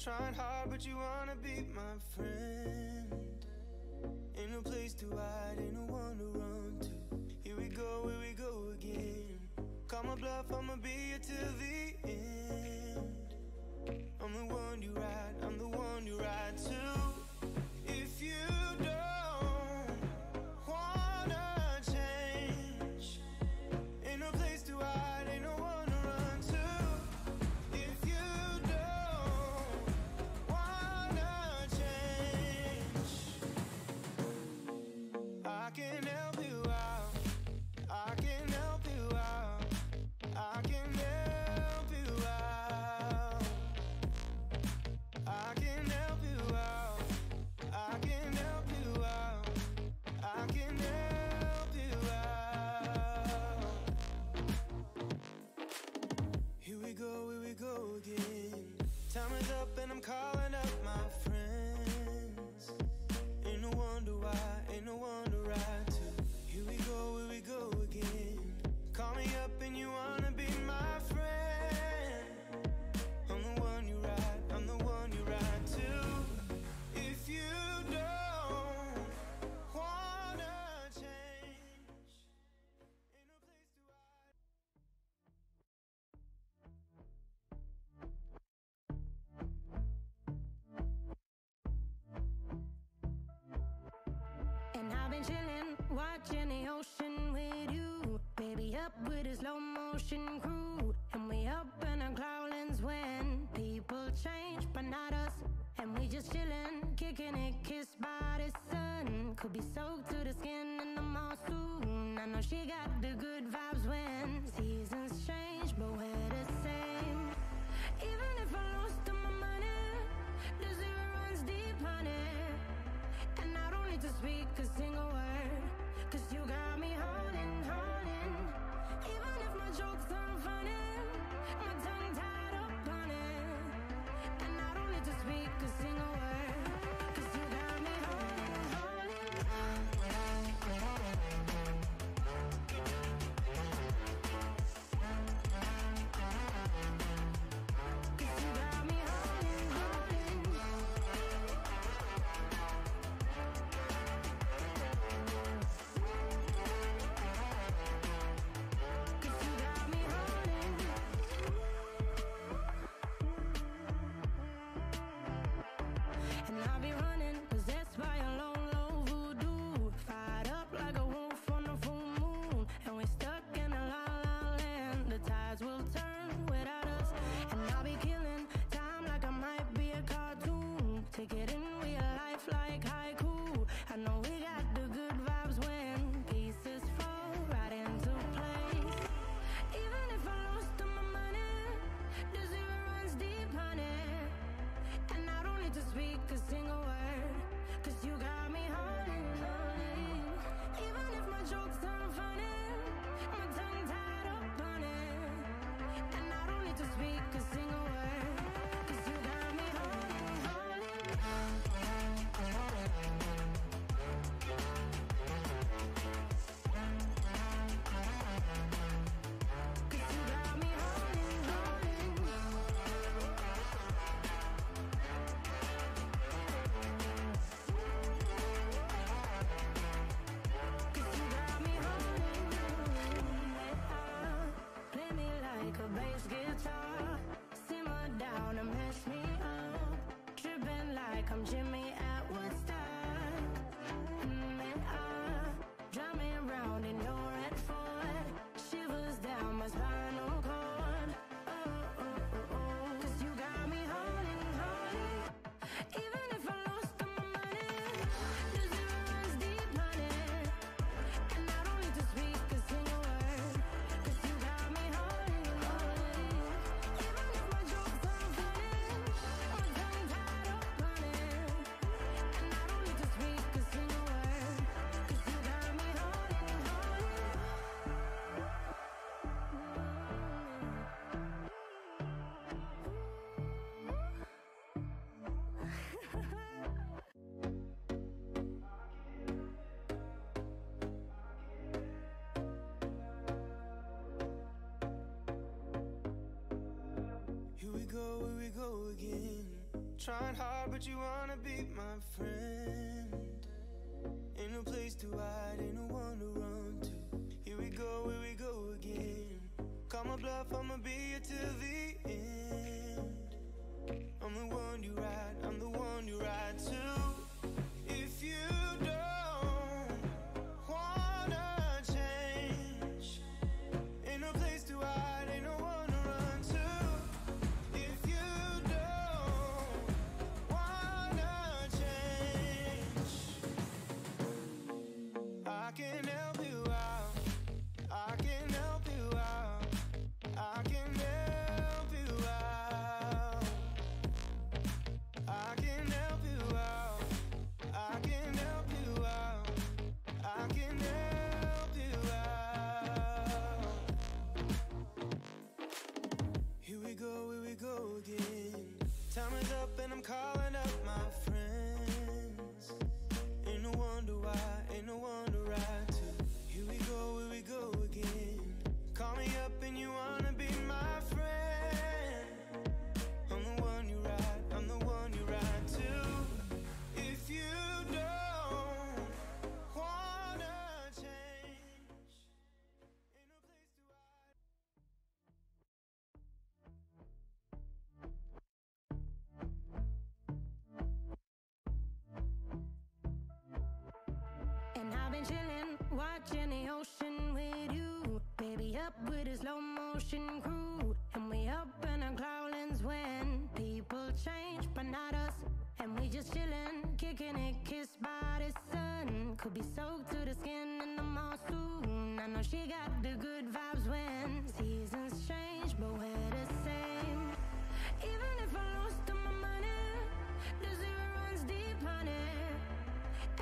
Trying hard, but you wanna be my friend. Ain't no place to hide, ain't no one to run to. Here we go again. Call my bluff, I'ma be here till the end. I'm the one you ride, I'm the one you ride to. If you don't wanna change, ain't no place to hide, ain't no one to run to. If you don't wanna change, I can help you out, I can help you out, I can help you out, I can help you out, I can help you out, I can help you out. Here we go again. Time is up and I'm calling up my friends. Ain't no wonder why, ain't no one to ride to. Here we go again. Call me up and you wanna be my friend. I'm the one you ride, I'm the one you ride to. If you don't wanna change, ain't no place to hide. And I've been chillin', watching the ocean with you. Baby up with a slow motion crew. And we up in our cloudlands when people change, but not us. And we just chillin', kicking it, kissed by the sun. Could be soaked to the skin in the mall soon. I know she got the good vibes when seasons change, but we're the same. Even if I lost all my money, the zero runs deep, honey. And I don't need to speak a single word, 'cause you got me holding, holding. Even if my jokes aren't funny, my tongue tied up on it. And I don't need to speak a single word, 'cause you got me holding, holding. 'Cause you got me holding, holding. Trying hard, but you wanna be my friend. Ain't no place to hide, ain't no one to run to. Here we go again. Call my bluff, I'ma be here till the end. I'm the one you ride, I'm the one you ride to. If you don't wanna change, ain't no place to hide, ain't no one to run to. If you don't wanna change, I can help you out, I can help you out, I can help you out, I can help you out, I can help you out, I can help you out. Here we go again. Time is up and I'm calling up my friends. Ain't no wonder why, ain't no one to ride to. Here we go again. Call me up and you wanna be my friend. I'm the one you ride, I'm the one you ride to. If you don't wanna change, ain't no place to hide. And I've been chillin', watching the ocean with you. Baby, up with a slow motion crew. And we up in our cloudlands when people change, but not us. And we just chillin', kicking it, kissed by the sun. Could be soaked to the skin in the mall soon. I know she got the good vibes when seasons change, but we're the same. Even if I lost all my money, the zero runs deep, honey.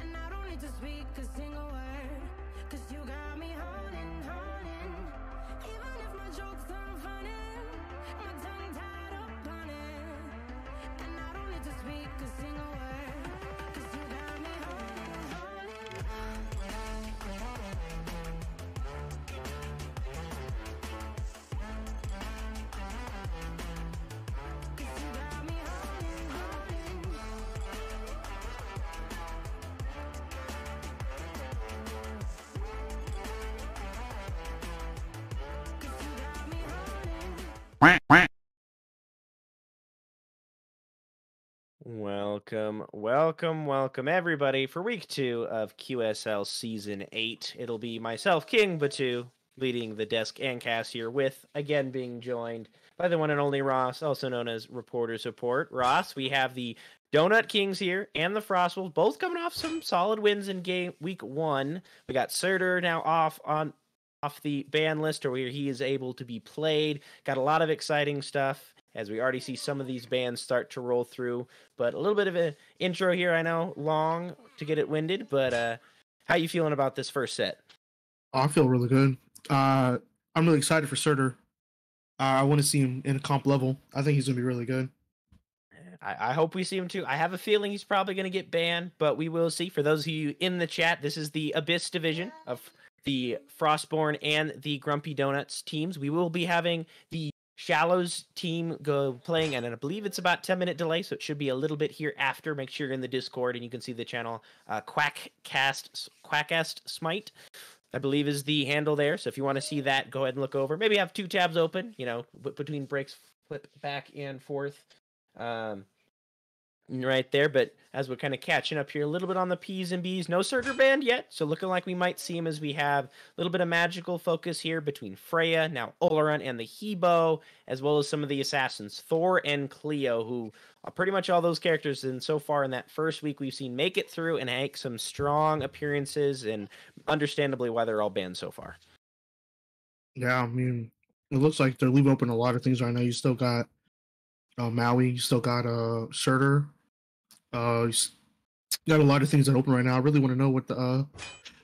And I don't need to speak a single word, 'cause you got me holding, holding. Even if my jokes aren't funny, my tongue tied up on it. And I don't need to speak a single word, 'cause you got me holding, holding. 'Cause you got me holding, holding. Welcome everybody for week 2 of QSL Season 8. It'll be myself, King Batu, leading the desk and cast here with, again, being joined by the one and only Ross, also known as Reporter Support. Ross, we have the Donut Kings here and the Frostwolves, both coming off some solid wins in week 1. We got Surtur now off the ban list, or where he is able to be played. Got a lot of exciting stuff as we already see some of these bans start to roll through. But a little bit of an intro here, I know, long to get it winded, but how you feeling about this first set? I feel really good. I'm really excited for Surtur. I want to see him in a comp level. I think he's going to be really good. I hope we see him too. I have a feeling he's probably going to get banned, but we will see. For those of you in the chat, this is the Abyss division of the Frostborn and the Grumpy Donuts teams. We will be having the Shallows team go playing, and I believe it's about 10-minute delay, so it should be a little bit here after. Make sure you're in the Discord, and you can see the channel Quackcast Smite, I believe is the handle there. So if you want to see that, go ahead and look over. Maybe have 2 tabs open, between breaks, flip back and forth. Right there, but as we're kind of catching up here a little bit on the P's and B's, no Surtur banned yet, so looking like we might see him as we have a little bit of magical focus here between Freya, now Oleron, and the Hebo, as well as some of the assassins, Thor and Cleo, who are pretty much all those characters, and so far in that first week we've seen make it through and make some strong appearances, and understandably why they're all banned so far. Yeah, I mean, it looks like they're leaving open a lot of things right now. You still got Maui, you still got Surtur. You got a lot of things that are open right now. I really want to know what the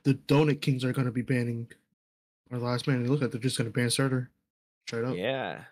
Donut Kings are going to be banning. Our last man, look like they're just going to ban Surtur. Straight up. Yeah.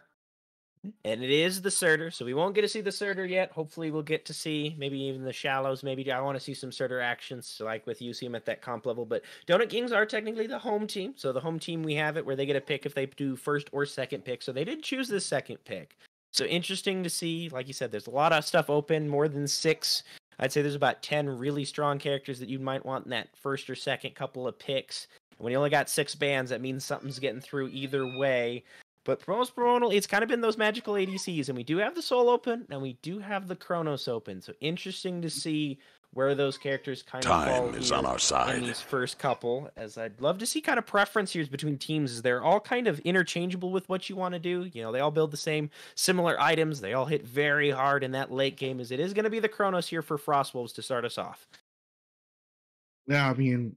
And it is the Surtur, so we won't get to see the Surtur yet. Hopefully we'll get to see maybe even the Shallows. Maybe I want to see some Surtur actions, like with you, see them at that comp level. But Donut Kings are technically the home team. So the home team, we have it where they get a pick if they do first or second pick. So they did choose the second pick. So interesting to see. Like you said, there's a lot of stuff open, more than 6. I'd say there's about 10 really strong characters that you might want in that first or second couple of picks. And when you only got 6 bans, that means something's getting through either way. But for most promotional, it's kind of been those magical ADCs, and we do have the Soul open, and we do have the Chronos open. So interesting to see where those characters kind of fall Time is on our in side. these first couple, as I'd love to see kind of preference here between teams, as they're all kind of interchangeable with what you want to do. You know, they all build the same similar items. They all hit very hard in that late game, as it is going to be the Chronos here for Frostwolves to start us off. Yeah, I mean,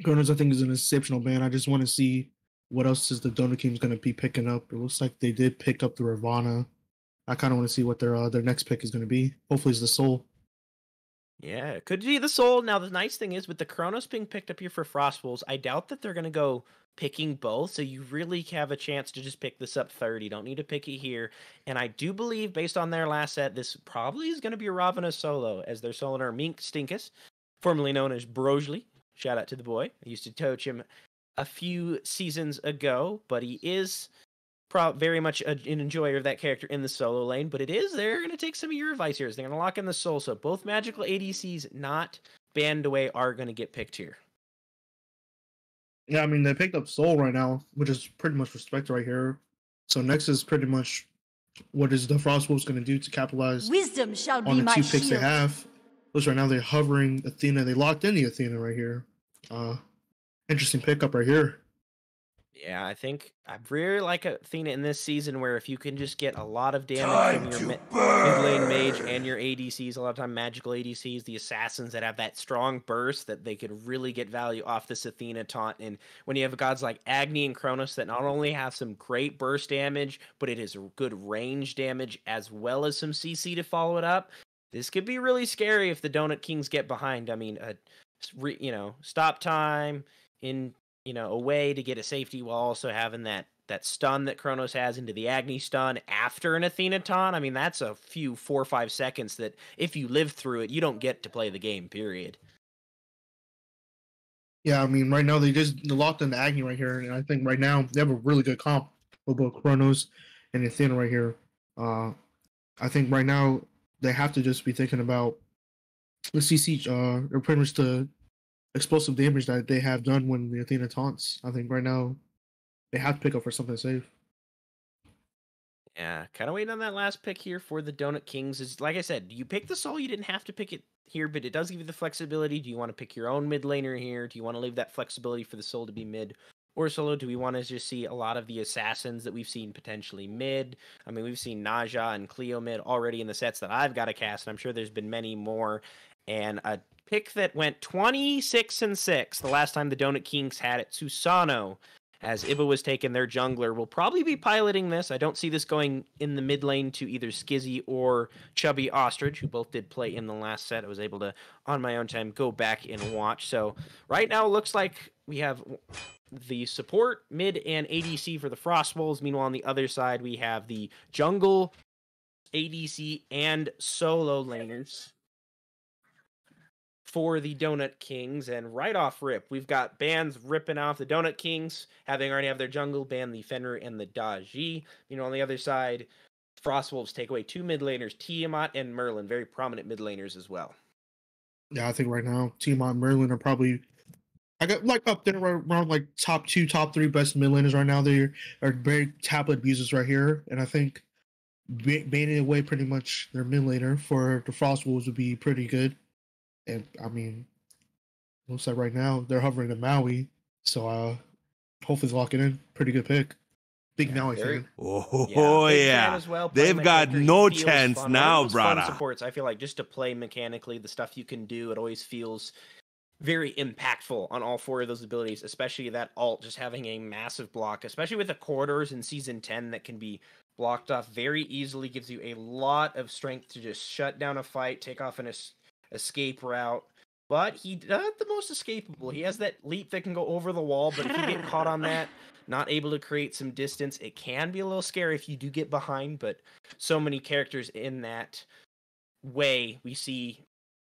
Kronos, I think, is an exceptional ban. I just want to see what else is the Donut King's going to be picking up. It looks like they did pick up the Ravana. I kind of want to see what their next pick is going to be. Hopefully, it's the Soul. Yeah, it could be the Soul. Now, the nice thing is, with the Chronos being picked up here for Frostwolves, I doubt that they're going to go picking both, so you really have a chance to just pick this up third. You don't need to pick it here. And I do believe, based on their last set, this probably is going to be a Ravana solo, as their soloner Mink Stinkus, formerly known as Brojli. Shout out to the boy. I used to coach him a few seasons ago, but he is very much an enjoyer of that character in the solo lane. But they're going to take some of your advice here. They're going to lock in the Soul. So both magical ADCs not banned away are going to get picked here. Yeah, I mean, they picked up Soul right now, which is pretty much respect right here. So next is pretty much what is the Frostwolves going to do to capitalize Wisdom shall on be the my 2 picks they shield. have. Looks right now they're hovering Athena. They locked in the Athena right here. Interesting pickup right here. Yeah, I think I really like Athena in this season, where if you can just get a lot of damage from your mid lane mage and your ADCs, a lot of time magical ADCs, the assassins that have that strong burst, that they could really get value off this Athena taunt. And when you have gods like Agni and Kronos that not only have some great burst damage, but it is good range damage as well as some CC to follow it up, this could be really scary if the Donut Kings get behind. I mean, stop time in a way to get a safety while also having that stun that Kronos has into the Agni stun after an Athena taunt. I mean, that's a few 4 or 5 seconds that if you live through it, you don't get to play the game, period. Yeah, I mean, right now they locked in the Agni right here, and I think right now they have a really good comp with both Kronos and Athena right here. I think right now they have to just be thinking about the CC, or pretty much the explosive damage that they have done when the Athena taunts. I think right now they have to pick up for something safe. Yeah, kind of waiting on that last pick here for the Donut Kings. Is like I said, you pick the Soul, you didn't have to pick it here, but it does give you the flexibility. Do you want to pick your own mid laner here? Do you want to leave that flexibility for the Soul to be mid or solo? Do we want to just see a lot of the assassins that we've seen potentially mid? I mean, we've seen Naja and Cleo mid already in the sets that I've got to cast, and I'm sure there's been many more. And a pick that went 26-6 the last time the Donut Kings had it, Susano, as Iba was taking their jungler, will probably be piloting this. I don't see this going in the mid lane to either Skizzy or Chubby Ostrich, who both did play in the last set. I was able to, on my own time, go back and watch. So right now it looks like we have the support, mid, and ADC for the Frostwolves. Meanwhile, on the other side, we have the jungle, ADC, and solo laners for the Donut Kings. And right off rip, we've got bans ripping off the Donut Kings, having already have their jungle ban the Fenrir and the Daji. On the other side, Frostwolves take away 2 mid laners, Tiamat and Merlin, very prominent mid laners as well. Yeah, I think right now Tiamat and Merlin are probably, I got like up there around like top 2, top 3 best mid laners right now. They are very tablet abusers right here, and I think banning away pretty much their mid laner for the Frostwolves would be pretty good. And I mean, looks like right now they're hovering to Maui, so hopefully lock it in. Pretty good pick. Big Maui fan. Oh yeah, as well. They've got no chance fun. now, Fun brother. supports. I feel like just to play mechanically, the stuff you can do, it always feels very impactful on all 4 of those abilities, especially that ult just having a massive block, especially with the corridors in Season 10 that can be blocked off very easily, gives you a lot of strength to just shut down a fight, take off an escape route. But he's not the most escapable. He has that leap that can go over the wall, but if you get caught on that, not able to create some distance, it can be a little scary if you do get behind. But so many characters in that way we see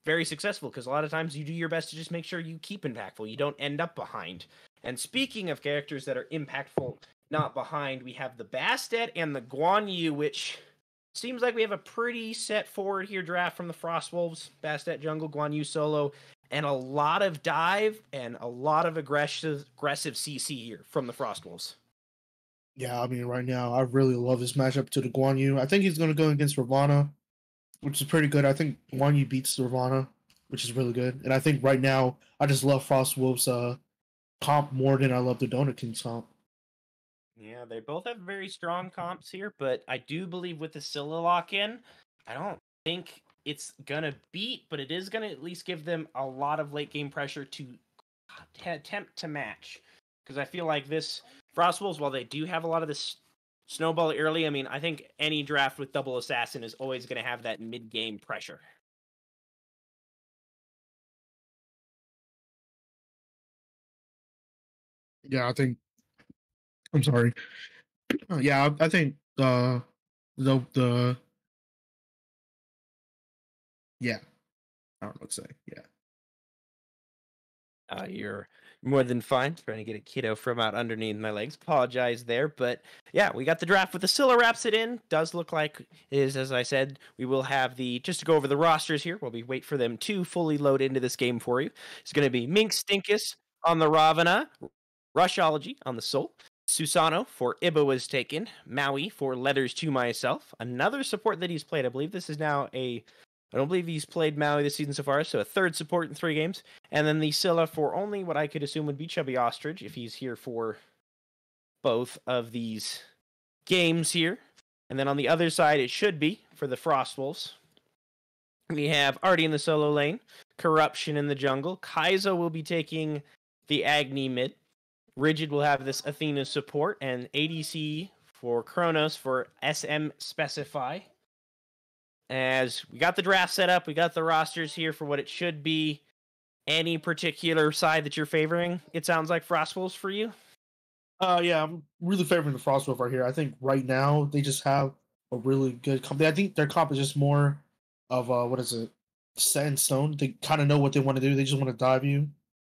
very successful, because a lot of times you do your best to just make sure you keep impactful, you don't end up behind. And speaking of characters that are impactful, not behind, we have the Bastet and the Guan Yu, which seems like we have a pretty set forward here draft from the Frostwolves. Bastet jungle, Guan Yu solo, and a lot of dive and a lot of aggressive CC here from the Frostwolves. Yeah, I mean, right now, I really love this matchup to the Guan Yu. I think he's going to go against Ravana, which is pretty good. I think Guan Yu beats Ravana, which is really good. And I think right now, I just love Frostwolves' comp more than I love the Donut King's comp. Yeah, they both have very strong comps here, but I do believe with the Scylla lock-in, I don't think it's gonna beat, but it is gonna at least give them a lot of late game pressure to attempt to match. Because I feel like this Frostwolves, while they do have a lot of this snowball early, I mean, I think any draft with double assassin is always gonna have that mid-game pressure. Yeah, I think. I'm sorry. Yeah, I think the yeah, I don't know what to say. Yeah. You're more than fine. Trying to get a kiddo from out underneath my legs. Apologize there, but yeah, we got the draft with the Scylla wraps it in. Does look like it is, as I said, we will have just to go over the rosters here while we wait for them to fully load into this game for you. It's going to be Mink Stinkus on the Ravana, Rushology on the Soul, Susano for Iba was taken, Maui for Leathers to Myself. Another support that he's played. I believe this is now I don't believe he's played Maui this season so far, so a third support in 3 games. And then the Scylla for only what I could assume would be Chubby Ostrich if he's here for both of these games here. And then on the other side, it should be for the Frostwolves. We have Artie in the solo lane, Corruption in the jungle. Kaizo will be taking the Agni mid. Rigid will have this Athena support, and ADC for Kronos for SM Specify. As we got the draft set up, we got the rosters here for what it should be. Any particular side that you're favoring? It sounds like Frostwolves for you. Yeah, I'm really favoring the Frostwolf right here. I think right now they just have a really good comp. I think their comp is just more of set in stone. They kind of know what they want to do. They just want to dive you.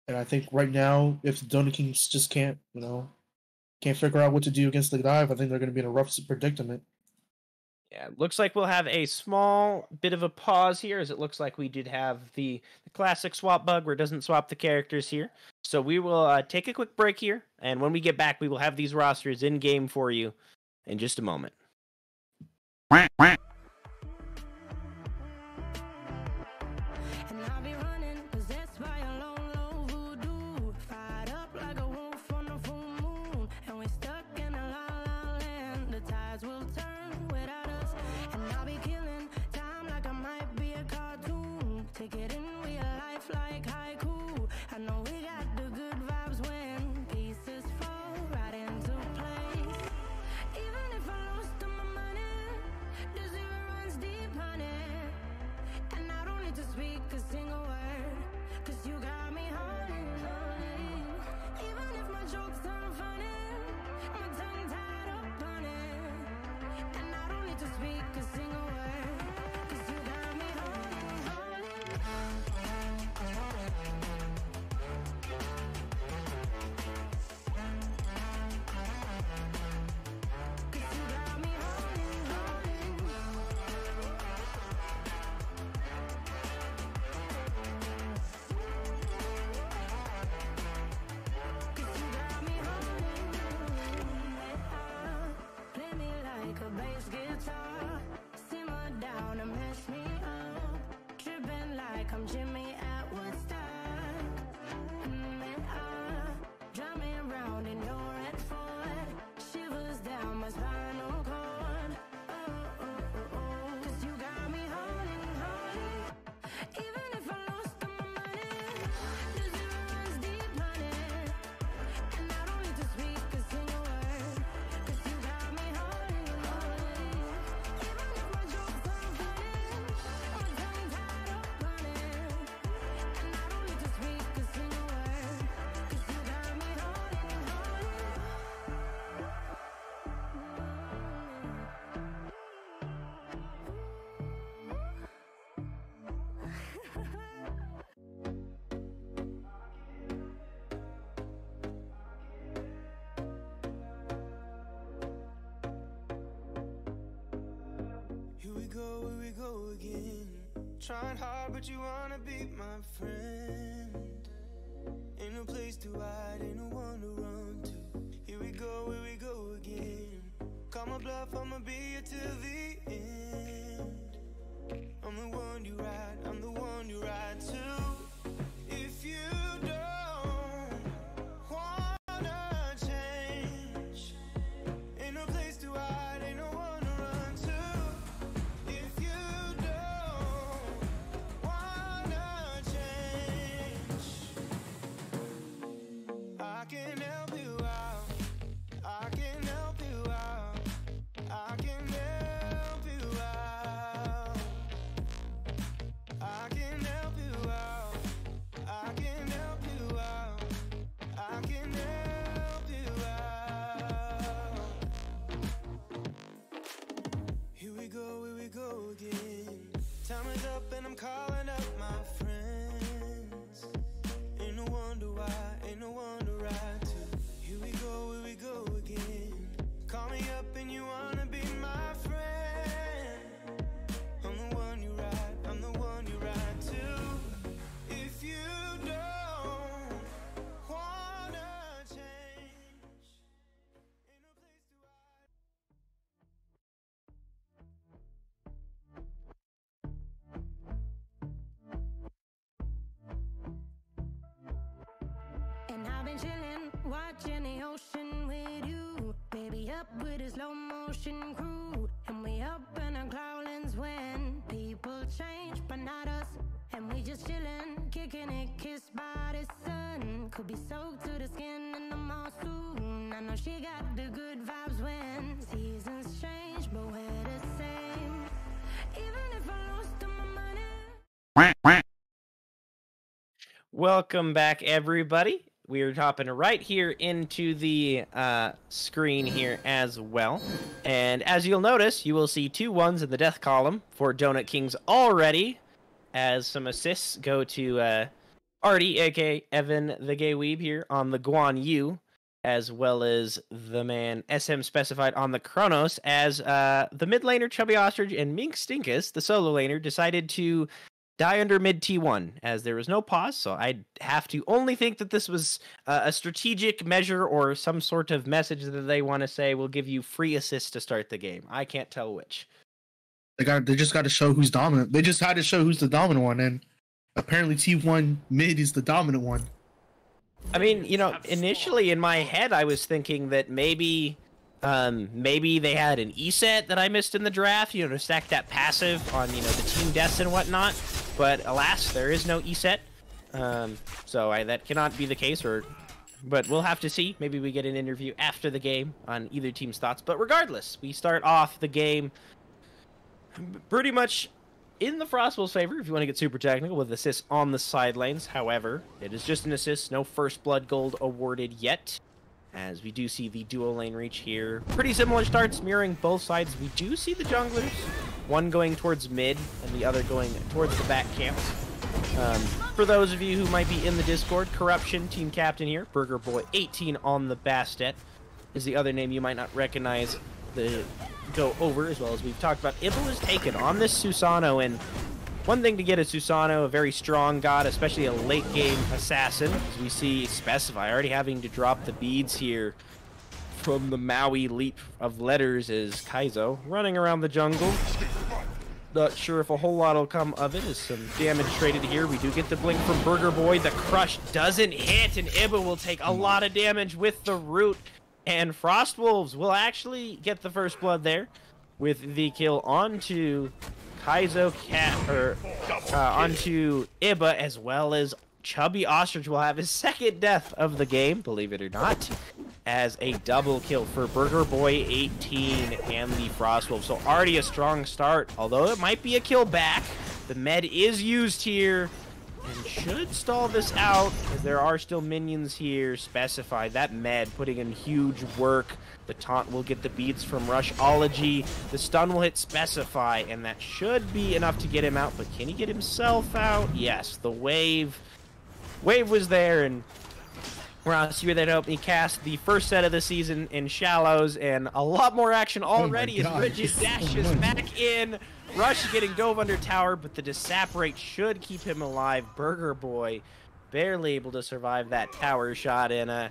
And I think right now, if the Donut Kings just can't figure out what to do against the dive, I think they're going to be in a rough predicament. Yeah, looks like we'll have a small bit of a pause here, as it looks like we did have the classic swap bug where it doesn't swap the characters here. So we will take a quick break here, and when we get back, we will have these rosters in game for you in just a moment. again. Trying hard, but you wanna be my friend. Ain't no place to hide, ain't no one to run to. Here we go again. Call my bluff, I'ma be here till the end. I'm the one you ride, I'm the one you ride to. If you don't wanna change, ain't no place to hide, ain't no one to run to. If you don't wanna change, I can help you out, I can help you out, I can help you out, I can help you out, I can help you out, I can help you out. Here we go again. Time is up and I'm calling up my friends. Ain't no wonder why, ain't no one to ride to. Here we go again. Call me up and you wanna be my friend. I'm the one you ride, I'm the one you ride to. If you don't wanna change, ain't no place to hide. And I've been chillin', watching the ocean with you. Baby, up with a slow motion crew. And we up in our cloudlands when people change, but not us. And we just chillin', kicking it, kissed by the sun. Could be soaked to the skin in the mall soon. I know she got the good vibes when seasons change, but we're the same. Even if I lost all my money. Welcome back, everybody. We are hopping right here into the screen here as well. And as you'll notice, you will see 2 1s in the death column for Donut Kings already, as some assists go to Artie, aka Evan the Gay Weeb here on the Guan Yu, as well as the man SM specified on the Kronos, as the mid laner Chubby Ostrich and Mink Stinkus, the solo laner, decided to die under mid T1, as there was no pause, so I'd have to only think that this was a strategic measure or some sort of message that they want to say will give you free assists to start the game. I can't tell which. They just got to show who's dominant. They just had to show who's the dominant one, and apparently T1 mid is the dominant one. I mean, you know, initially in my head, I was thinking that maybe they had an E-set that I missed in the draft, you know, to stack that passive on, you know, the team deaths and whatnot. But alas, there is no E-set, so that cannot be the case. But we'll have to see. Maybe we get an interview after the game on either team's thoughts. But regardless, we start off the game pretty much in the Frostwolves' favor, if you want to get super technical, with assists on the side lanes. However, it is just an assist, no first blood gold awarded yet, as we do see the duo lane reach here. Pretty similar starts, mirroring both sides. We do see the junglers, one going towards mid and the other going towards the back camps. For those of you who might be in the Discord, Corruption, team captain here, Burger Boy 18 on the Bastet is the other name you might not recognize the go over, as well as we've talked about. Ibel is taken on this Susano, and one thing to get a Susano, a very strong god, especially a late game assassin, as we see Specify already having to drop the beads here from the Maui leap of letters, is Kaizo running around the jungle. Not sure if a whole lot will come of it, as some damage traded here. We do get the blink from Burger Boy. The crush doesn't hit, and Ibel will take a lot of damage with the root. And Frostwolves will actually get the first blood there with the kill onto Kaizo onto Iba, as well as Chubby Ostrich will have his second death of the game, believe it or not, as a double kill for Burger Boy 18 and the Frostwolves. So already a strong start, although it might be a kill back. The med is used here and should stall this out, as there are still minions here. Specify that med putting in huge work. The taunt will get the beads from Rushology. The stun will hit Specify, and that should be enough to get him out. But can he get himself out? Yes, the wave was there, and Ross, you were there to help me cast the first set of the season in Shallows, and a lot more action already as Bridget dashes back in. Rush getting dove under tower, but the Disapparate should keep him alive. Burger Boy barely able to survive that tower shot in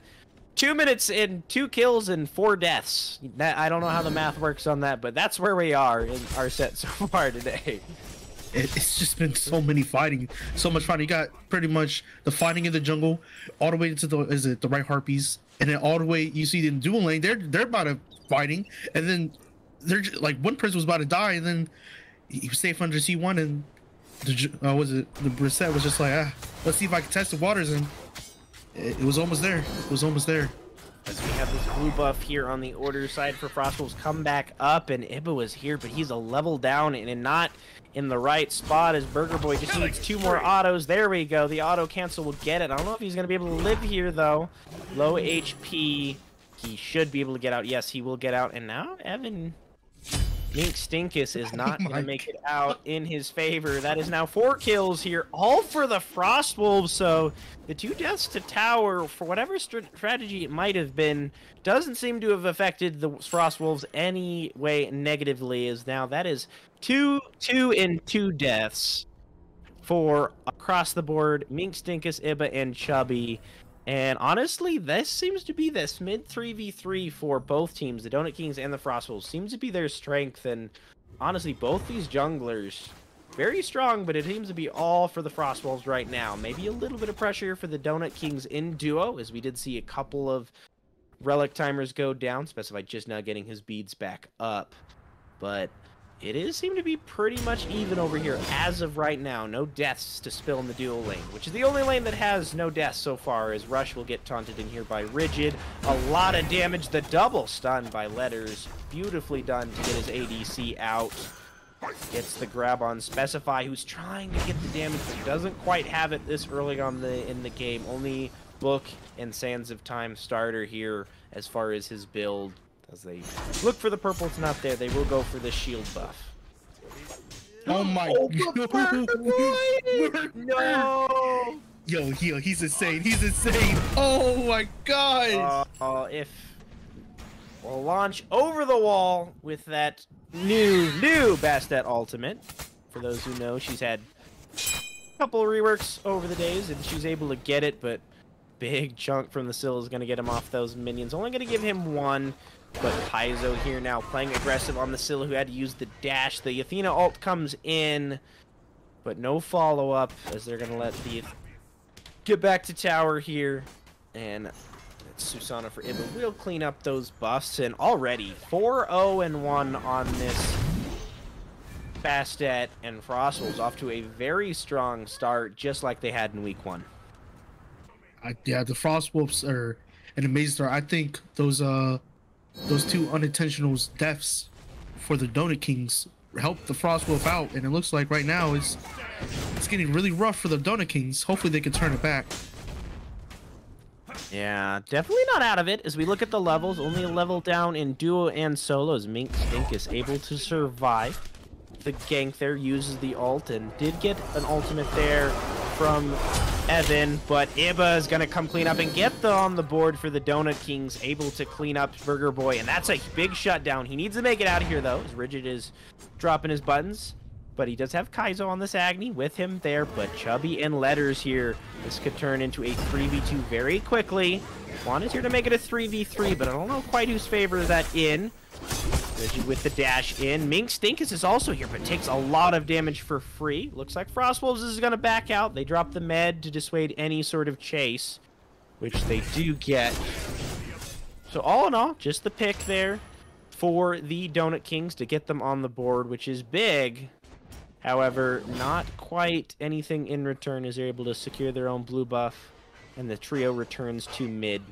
2 minutes and 2 kills and 4 deaths. I don't know how the math works on that, but that's where we are in our set so far today. It's just been so much fighting. You got pretty much the fighting in the jungle, all the way into the right harpies, and then all the way you see in dual lane, they're about to fighting, and then they're just, like one person was about to die, and then he was safe under C1, and the Brissette was just like, let's see if I can test the waters, and it was almost there. It was almost there. As we have this blue buff here on the order side for Frostwolves come back up, and Iba was here, but he's a level down and not in the right spot as Burger Boy just needs 2 more autos. There we go. The auto cancel will get it. I don't know if he's going to be able to live here, though. Low HP. He should be able to get out. Yes, he will get out. And now Evan Mink Stinkus is not going to make it out in his favor. That is now 4 kills here, all for the Frostwolves. So the 2 deaths to tower, for whatever strategy it might have been, doesn't seem to have affected the Frostwolves any way negatively, as now that is 2 and 2 deaths for across the board Mink Stinkus, Iba, and Chubby. And honestly, this seems to be this mid 3v3 for both teams, the Donut Kings and the Frostwolves. Seems to be their strength, and honestly, both these junglers, very strong, but it seems to be all for the Frostwolves right now. Maybe a little bit of pressure for the Donut Kings in duo, as we did see a couple of relic timers go down, Specified just now getting his beads back up. But it is seem to be pretty much even over here as of right now. No deaths to spill in the dual lane, which is the only lane that has no deaths so far, as Rush will get taunted in here by Rigid. A lot of damage. The double stun by Letters. Beautifully done to get his ADC out. Gets the grab on Specify, who's trying to get the damage, but doesn't quite have it this early on in the game. Only Book and Sands of Time starter here as far as his build. As they look for the purple, it's not there. They will go for the shield buff. Oh my god! No! Yo, he's insane. He's insane. Oh my god! If we'll launch over the wall with that new Bastet ultimate. For those who know, she's had a couple of reworks over the days, and she's able to get it, but big chunk from the Syl is going to get him off those minions. Only going to give him 1. But Paizo here now playing aggressive on the Syl, who had to use the dash. The Athena ult comes in, but no follow-up, as they're going to let the get back to tower here. And it's Susana for Iba. We'll clean up those buffs, and already 4-0-1 on this Bastet, and Frostwolves off to a very strong start, just like they had in week 1. Yeah, the Frostwolves are an amazing start. I think those 2 unintentional deaths for the Donut Kings helped the Frostwolf out, and it looks like right now it's getting really rough for the Donut Kings. Hopefully they can turn it back. Yeah, definitely not out of it. As we look at the levels, only a level down in duo and solo, as Mink Stink is able to survive. The gank there uses the ult and did get an ultimate there from Evan, but Iba is going to come clean up and get on the board for the Donut Kings, able to clean up Burger Boy, and that's a big shutdown. He needs to make it out of here, though, as Rigid is dropping his buttons, but he does have Kaizo on this Agni with him there, but Chubby and Letters here. This could turn into a 3v2 very quickly. Juan is here to make it a 3v3, but I don't know quite whose favor that in. Rigid with the dash in. Mink Stinkus is also here, but takes a lot of damage for free. Looks like Frostwolves is going to back out. They drop the med to dissuade any sort of chase, which they do get. So all in all, just the pick there for the Donut Kings to get them on the board, which is big. However, not quite anything in return, as they're able to secure their own blue buff, and the trio returns to mid.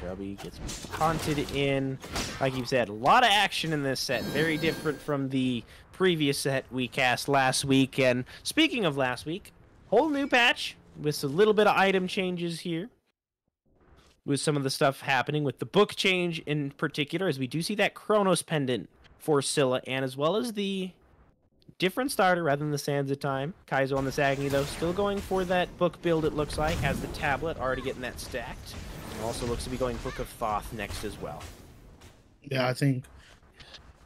Chubby gets haunted in. Like you said, a lot of action in this set. Very different from the previous set we cast last week. And speaking of last week, whole new patch with a little bit of item changes here. With some of the stuff happening with the book change in particular, as we do see that Chronos pendant for Scylla, and as well as the different starter rather than the Sands of Time. Kaizo on this Agni, though, still going for that book build, it looks like. Has the tablet, already getting that stacked. Also looks to be going Book of Thoth next as well. Yeah, I think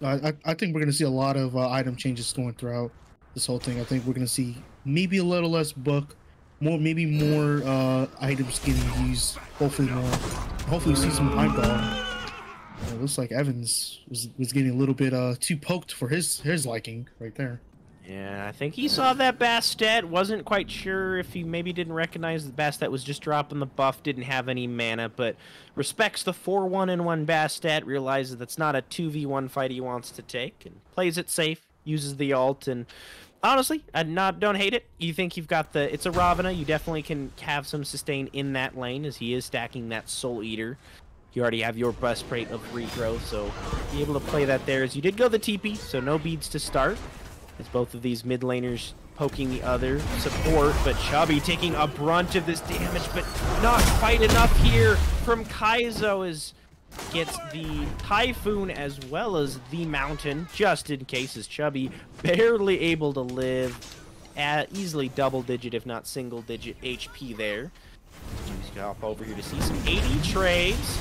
I think we're gonna see a lot of item changes going throughout this whole thing. I think we're gonna see maybe a little less book, maybe more items getting used. Hopefully more. Hopefully we see some eyeball. It looks like Evans was getting a little bit too poked for his liking right there. Yeah, I think he saw that Bastet, wasn't quite sure if he maybe didn't recognize the Bastet was just dropping the buff, didn't have any mana, but respects the 4-1-1 Bastet, realizes that's not a 2v1 fight he wants to take, and plays it safe, uses the ult, and honestly, don't hate it. You think you've got it's a Ravana, you definitely can have some sustain in that lane, as he is stacking that Soul Eater. You already have your breastplate of regrowth, so be able to play that there, as you did go the TP, so no beads to start. As both of these mid laners poking the other support, but Chubby taking a brunt of this damage, but not quite enough here from Kaizo, as gets the Typhoon as well as the Mountain, just in case, as Chubby barely able to live at easily double-digit, if not single-digit HP there. He's gonna hop over here to see some 80 trades,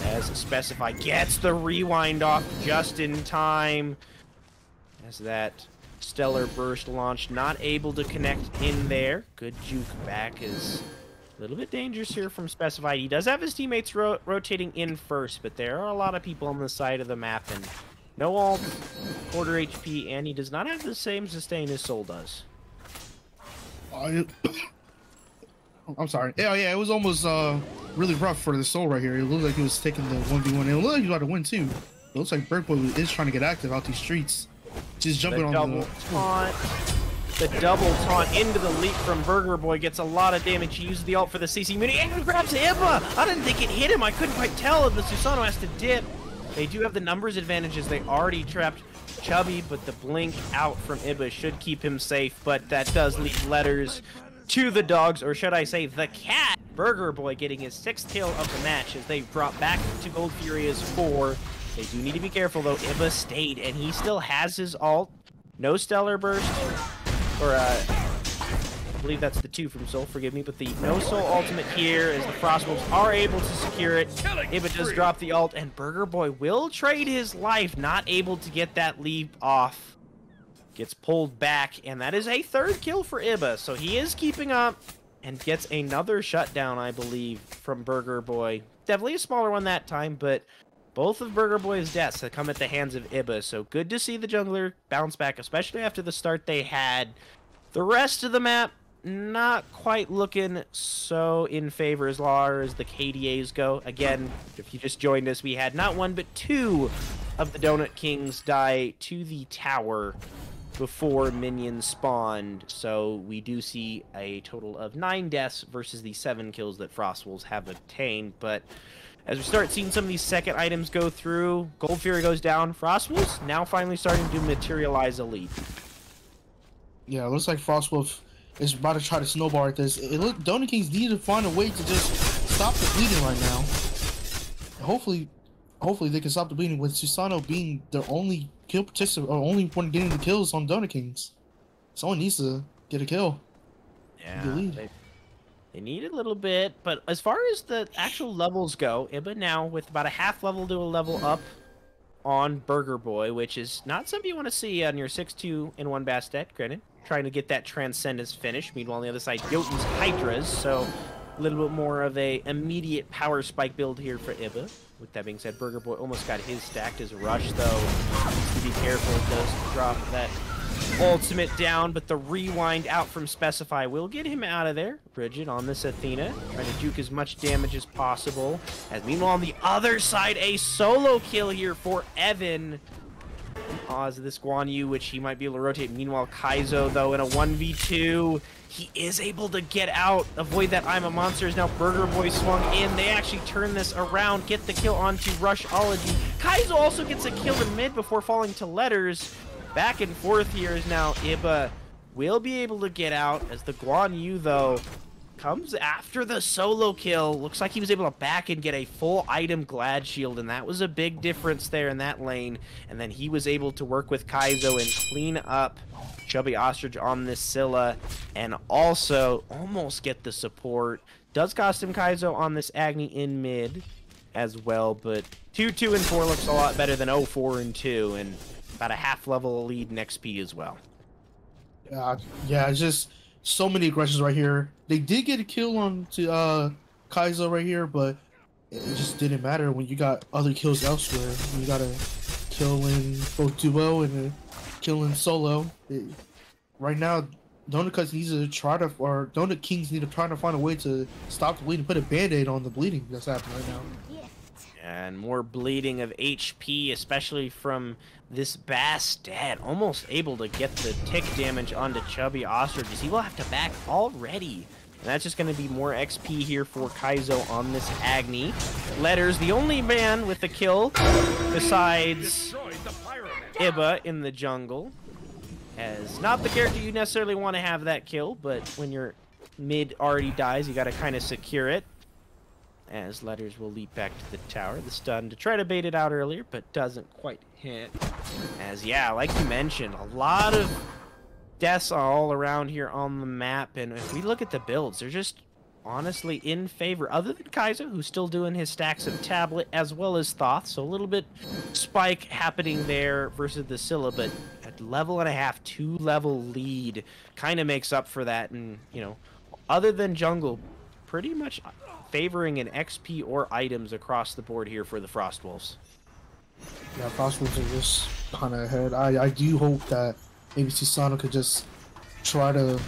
as Specify gets the rewind off just in time, as that Stellar Burst launch not able to connect in there. Good juke back is a little bit dangerous here from Specified. He does have his teammates rotating in first, but there are a lot of people on the side of the map, and no ult, quarter HP, and he does not have the same sustain as Soul does. I'm sorry. Yeah, it was almost really rough for the Soul right here. It looked like he was taking the 1v1, and it looked like he was about to win too. It looks like Birdboy is trying to get active out these streets. Just jumping on the taunt. The double taunt into the leap from Burger Boy gets a lot of damage. He uses the ult for the CC immunity and grabs Ibba. I didn't think it hit him. I couldn't quite tell if the Susano has to dip. They do have the numbers advantages. They already trapped Chubby, but the blink out from Ibba should keep him safe. But that does leave letters to the dogs, or should I say the cat. Burger Boy getting his 6th kill of the match as they drop back to Gold Furia's 4. They do need to be careful, though. Ibba stayed, and he still has his ult. No Stellar Burst. Or, I believe that's the 2 from Soul, forgive me. But the no Soul ultimate here, as the Frostwolves are able to secure it. Ibba does drop the ult, and Burger Boy will trade his life. Not able to get that leap off. Gets pulled back, and that is a 3rd kill for Ibba. So he is keeping up, and gets another shutdown, I believe, from Burger Boy. Definitely a smaller one that time, but both of Burger Boy's deaths have come at the hands of Ibba, so good to see the jungler bounce back, especially after the start they had. The rest of the map, not quite looking so in favor as far as the KDAs go. Again, if you just joined us, we had not 1 but 2 of the Donut Kings die to the tower before minions spawned, so we do see a total of 9 deaths versus the 7 kills that Frostwolves have obtained, but as we start seeing some of these second items go through, Gold Fury goes down. Frostwolves now finally starting to materialize a lead. Yeah, it looks like Frostwolf is about to try to snowball at this. Donut Kings need to find a way to just stop the bleeding right now. Hopefully they can stop the bleeding with Susano being the only kill participant, or only one getting the kills on Donut Kings. Someone needs to get a kill. Yeah, they need a little bit, but as far as the actual levels go, Ibba now with about a half level to a level up on Burger Boy, which is not something you want to see on your 6-2 in 1 Bastet, granted. Trying to get that Transcendence finish. Meanwhile, on the other side, Jotun's Hydras, so a little bit more of a immediate power spike build here for Ibba. With that being said, Burger Boy almost got his stacked. His rush, though, needs to be careful. It does drop that ultimate down, but the rewind out from Specify will get him out of there. Bridget on this Athena, trying to juke as much damage as possible. As meanwhile, on the other side, a solo kill here for Evan. Pause this Guan Yu, which he might be able to rotate. Meanwhile, Kaizo, though, in a 1v2, he is able to get out, avoid that I'm a Monster. As now Burger Boy swung in. They actually turn this around, get the kill onto Rushology. Kaizo also gets a kill in mid before falling to Letters. Back and forth here is now Ibba will be able to get out, as the Guan Yu, though, comes after the solo kill. Looks like he was able to back and get a full item Glad Shield, and that was a big difference there in that lane. And then he was able to work with Kaizo and clean up Chubby Ostrich on this Scylla, and also almost get the support. Does cost him Kaizo on this Agni in mid, as well, but 2-2 and 4 looks a lot better than 0-4 and 2, and about a half level lead in XP as well. Yeah, it's just so many aggressions right here. They did get a kill on to Kaizo right here, but it just didn't matter when you got other kills elsewhere. You got a kill in both duo and a kill in solo. Right now, Donut Kings need to try to find a way to stop the bleeding, put a band-aid on the bleeding that's happening right now. And more bleeding of HP, especially from this Bastet, almost able to get the tick damage onto Chubby Ostriches. He will have to back already. And that's just going to be more XP here for Kaizo on this Agni. Letters, the only man with the kill besides Iba in the jungle. As not the character you necessarily want to have that kill, but when your mid already dies, you got to kind of secure it. As Letters will leap back to the tower. The stun to try to bait it out earlier, but doesn't quite hit. As, yeah, like you mentioned, a lot of deaths are all around here on the map, and if we look at the builds, they're just honestly in favor, other than Kaizo, who's still doing his stacks of Tablet, as well as Thoth, so a little bit spike happening there versus the Scylla, but a level and a half, 2-level lead kind of makes up for that, and, you know, other than jungle, pretty much favoring an XP or items across the board here for the Frostwolves. Yeah, Frostwolves are just kind of ahead. I do hope that maybe Susano could just try to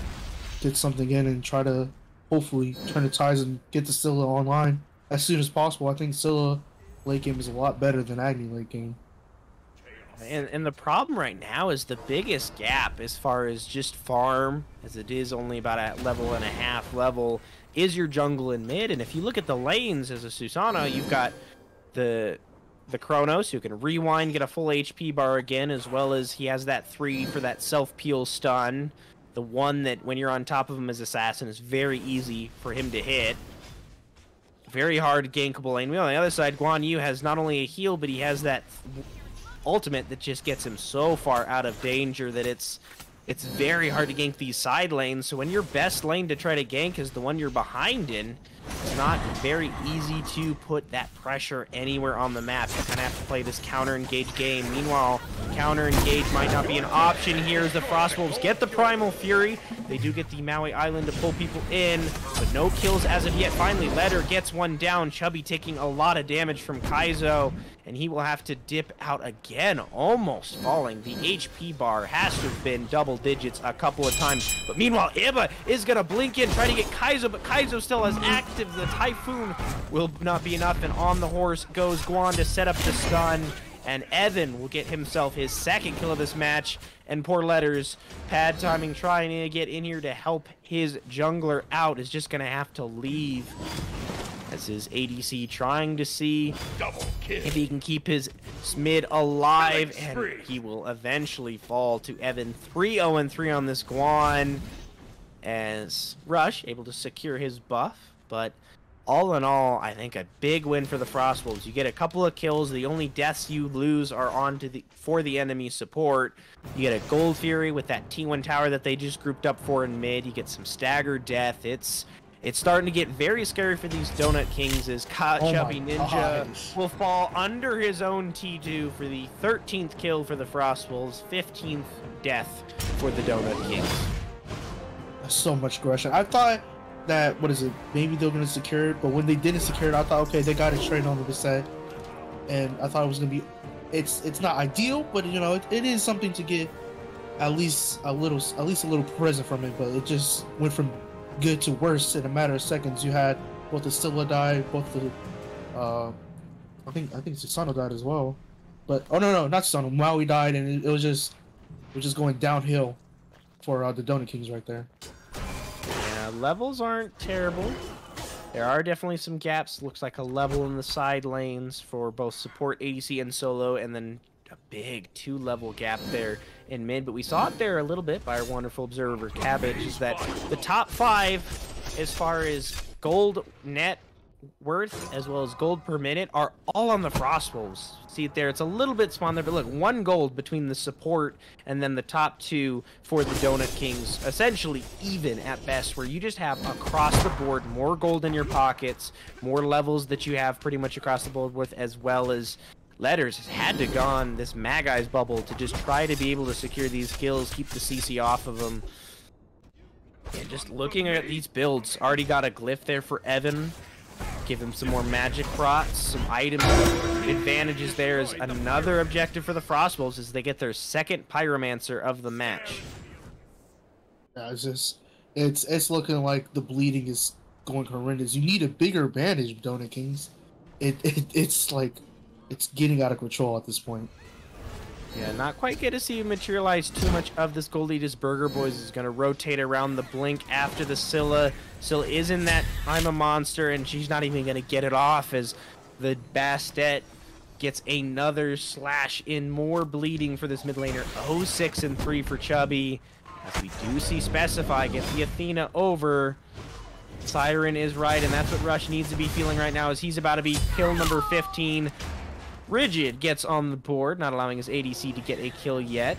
get something in and try to hopefully turn the ties and get the Scylla online as soon as possible. I think Scylla late game is a lot better than Agni late game. And the problem right now is the biggest gap as far as just farm, as it is only about a level and a half level, is your jungle and mid. And if you look at the lanes as a Susano, you've got the Chronos, who can rewind, get a full HP bar again, as well as he has that 3 for that self-peel stun. The one that when you're on top of him as Assassin is very easy for him to hit. Very hard gankable lane. On the other side, Guan Yu has not only a heal, but he has that ultimate that just gets him so far out of danger that it's very hard to gank these side lanes. So when your best lane to try to gank is the one you're behind in, it's not very easy to put that pressure anywhere on the map. You kind of have to play this counter-engage game. Meanwhile, counter-engage might not be an option here as the Frostwolves get the Primal Fury. They do get the Maui Island to pull people in, but no kills as of yet. Finally, Letter gets one down. Chubby taking a lot of damage from Kaizo, and he will have to dip out again, almost falling. The HP bar has to have been double digits a couple of times. But meanwhile, Iba is going to blink in, try to get Kaizo, but Kaizo still has active. The Typhoon will not be enough, and on the horse goes Guan to set up the stun. And Evan will get himself his second kill of this match. And poor Letters, pad timing, trying to get in here to help his jungler out, is just going to have to leave. As his ADC trying to see if he can keep his mid alive. And he will eventually fall to Evan. 3-0-3 on this Guan. As Rush able to secure his buff. But all in all, I think a big win for the Frostwolves. You get a couple of kills. The only deaths you lose are for the enemy support. You get a Gold Fury with that T1 tower that they just grouped up for in mid. You get some staggered death. It's starting to get very scary for these Donut Kings as Chubby Ninja will fall under his own T2 for the 13th kill for the Frostwolves, 15th death for the Donut Kings. That's so much aggression. I thought that, maybe they were going to secure it, but when they didn't secure it, I thought, okay, they got it straight on the set, and I thought it was going to be, it's not ideal, but, you know, it is something to get at least a little present from it, but it just went from good to worse in a matter of seconds. You had both the Scylla die, both the, I think Susano died as well, but, oh no, not Susano, Maui died, and it was just going downhill for the Donut Kings right there. Levels aren't terrible. There are definitely some gaps. Looks like a level in the side lanes for both support, ADC, and solo, and then a big 2-level gap there in mid. But we saw it there a little bit by our wonderful observer, Cabbage, is that the top 5, as far as gold net worth as well as gold per minute are all on the Frostwolves. See it there? It's a little bit spawned there, but look, 1 gold between the support and then the top 2 for the Donut Kings. Essentially even at best, where you just have across the board more gold in your pockets, more levels that you have pretty much across the board with, as well as Letters has had to go on this Magai's bubble to just try to be able to secure these kills, keep the CC off of them. And just looking at these builds, already got a glyph there for Evan. Give him some more magic prots, some item advantages there is another objective for the Frostwolves as they get their second Pyromancer of the match. Yeah, it's looking like the bleeding is going horrendous. You need a bigger advantage, Donut Kings. It's like it's getting out of control at this point. Yeah, not quite get to see you materialize too much of this Gold Eaters. Burger Boys is going to rotate around the blink after the Scylla. Scylla is in that I'm a monster, and she's not even going to get it off as the Bastet gets another slash in. More bleeding for this mid laner. 0-6 and 3 for Chubby. As we do see Specify get the Athena over. Siren is right, and that's what Rush needs to be feeling right now as he's about to be kill number 15. Rigid gets on the board, not allowing his ADC to get a kill yet,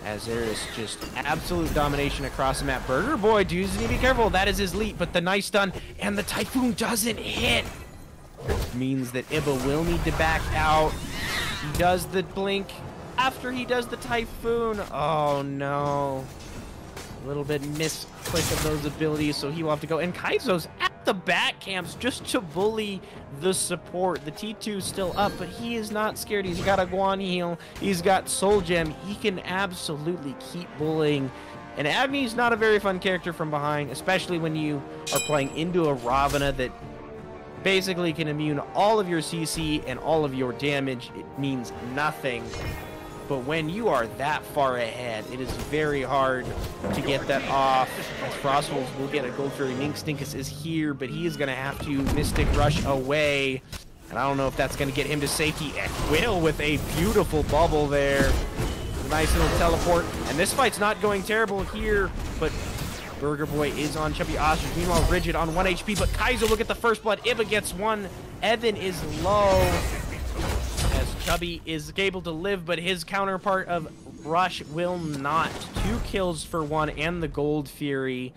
as there is just absolute domination across the map. Burger Boy does need to be careful. That is his lead, but the nice stun and the Typhoon doesn't hit. Means that Iba will need to back out. He does the blink after he does the Typhoon. Oh no. A little bit misclick of those abilities, so he will have to go. And Kaizo's at the back camps just to bully the support. The T2's still up, but he is not scared. He's got a Guan heal. He's got Soul Gem. He can absolutely keep bullying. And Agni's not a very fun character from behind, especially when you are playing into a Ravana that basically can immune all of your CC and all of your damage. It means nothing. But when you are that far ahead, it is very hard to get that off. As Frostwolves will get a Gold Fury. Minkstinkus is here, but he is going to have to Mystic Rush away. And I don't know if that's going to get him to safety. And Will with a beautiful bubble there. Nice little teleport. And this fight's not going terrible here, but Burger Boy is on Chubby Ostrich. Meanwhile, Rigid on 1 HP, but Kaizo will get the first blood. Iba gets 1. Evan is low. As Chubby is able to live, but his counterpart of Rush will not. 2 kills for 1 and the Gold Fury.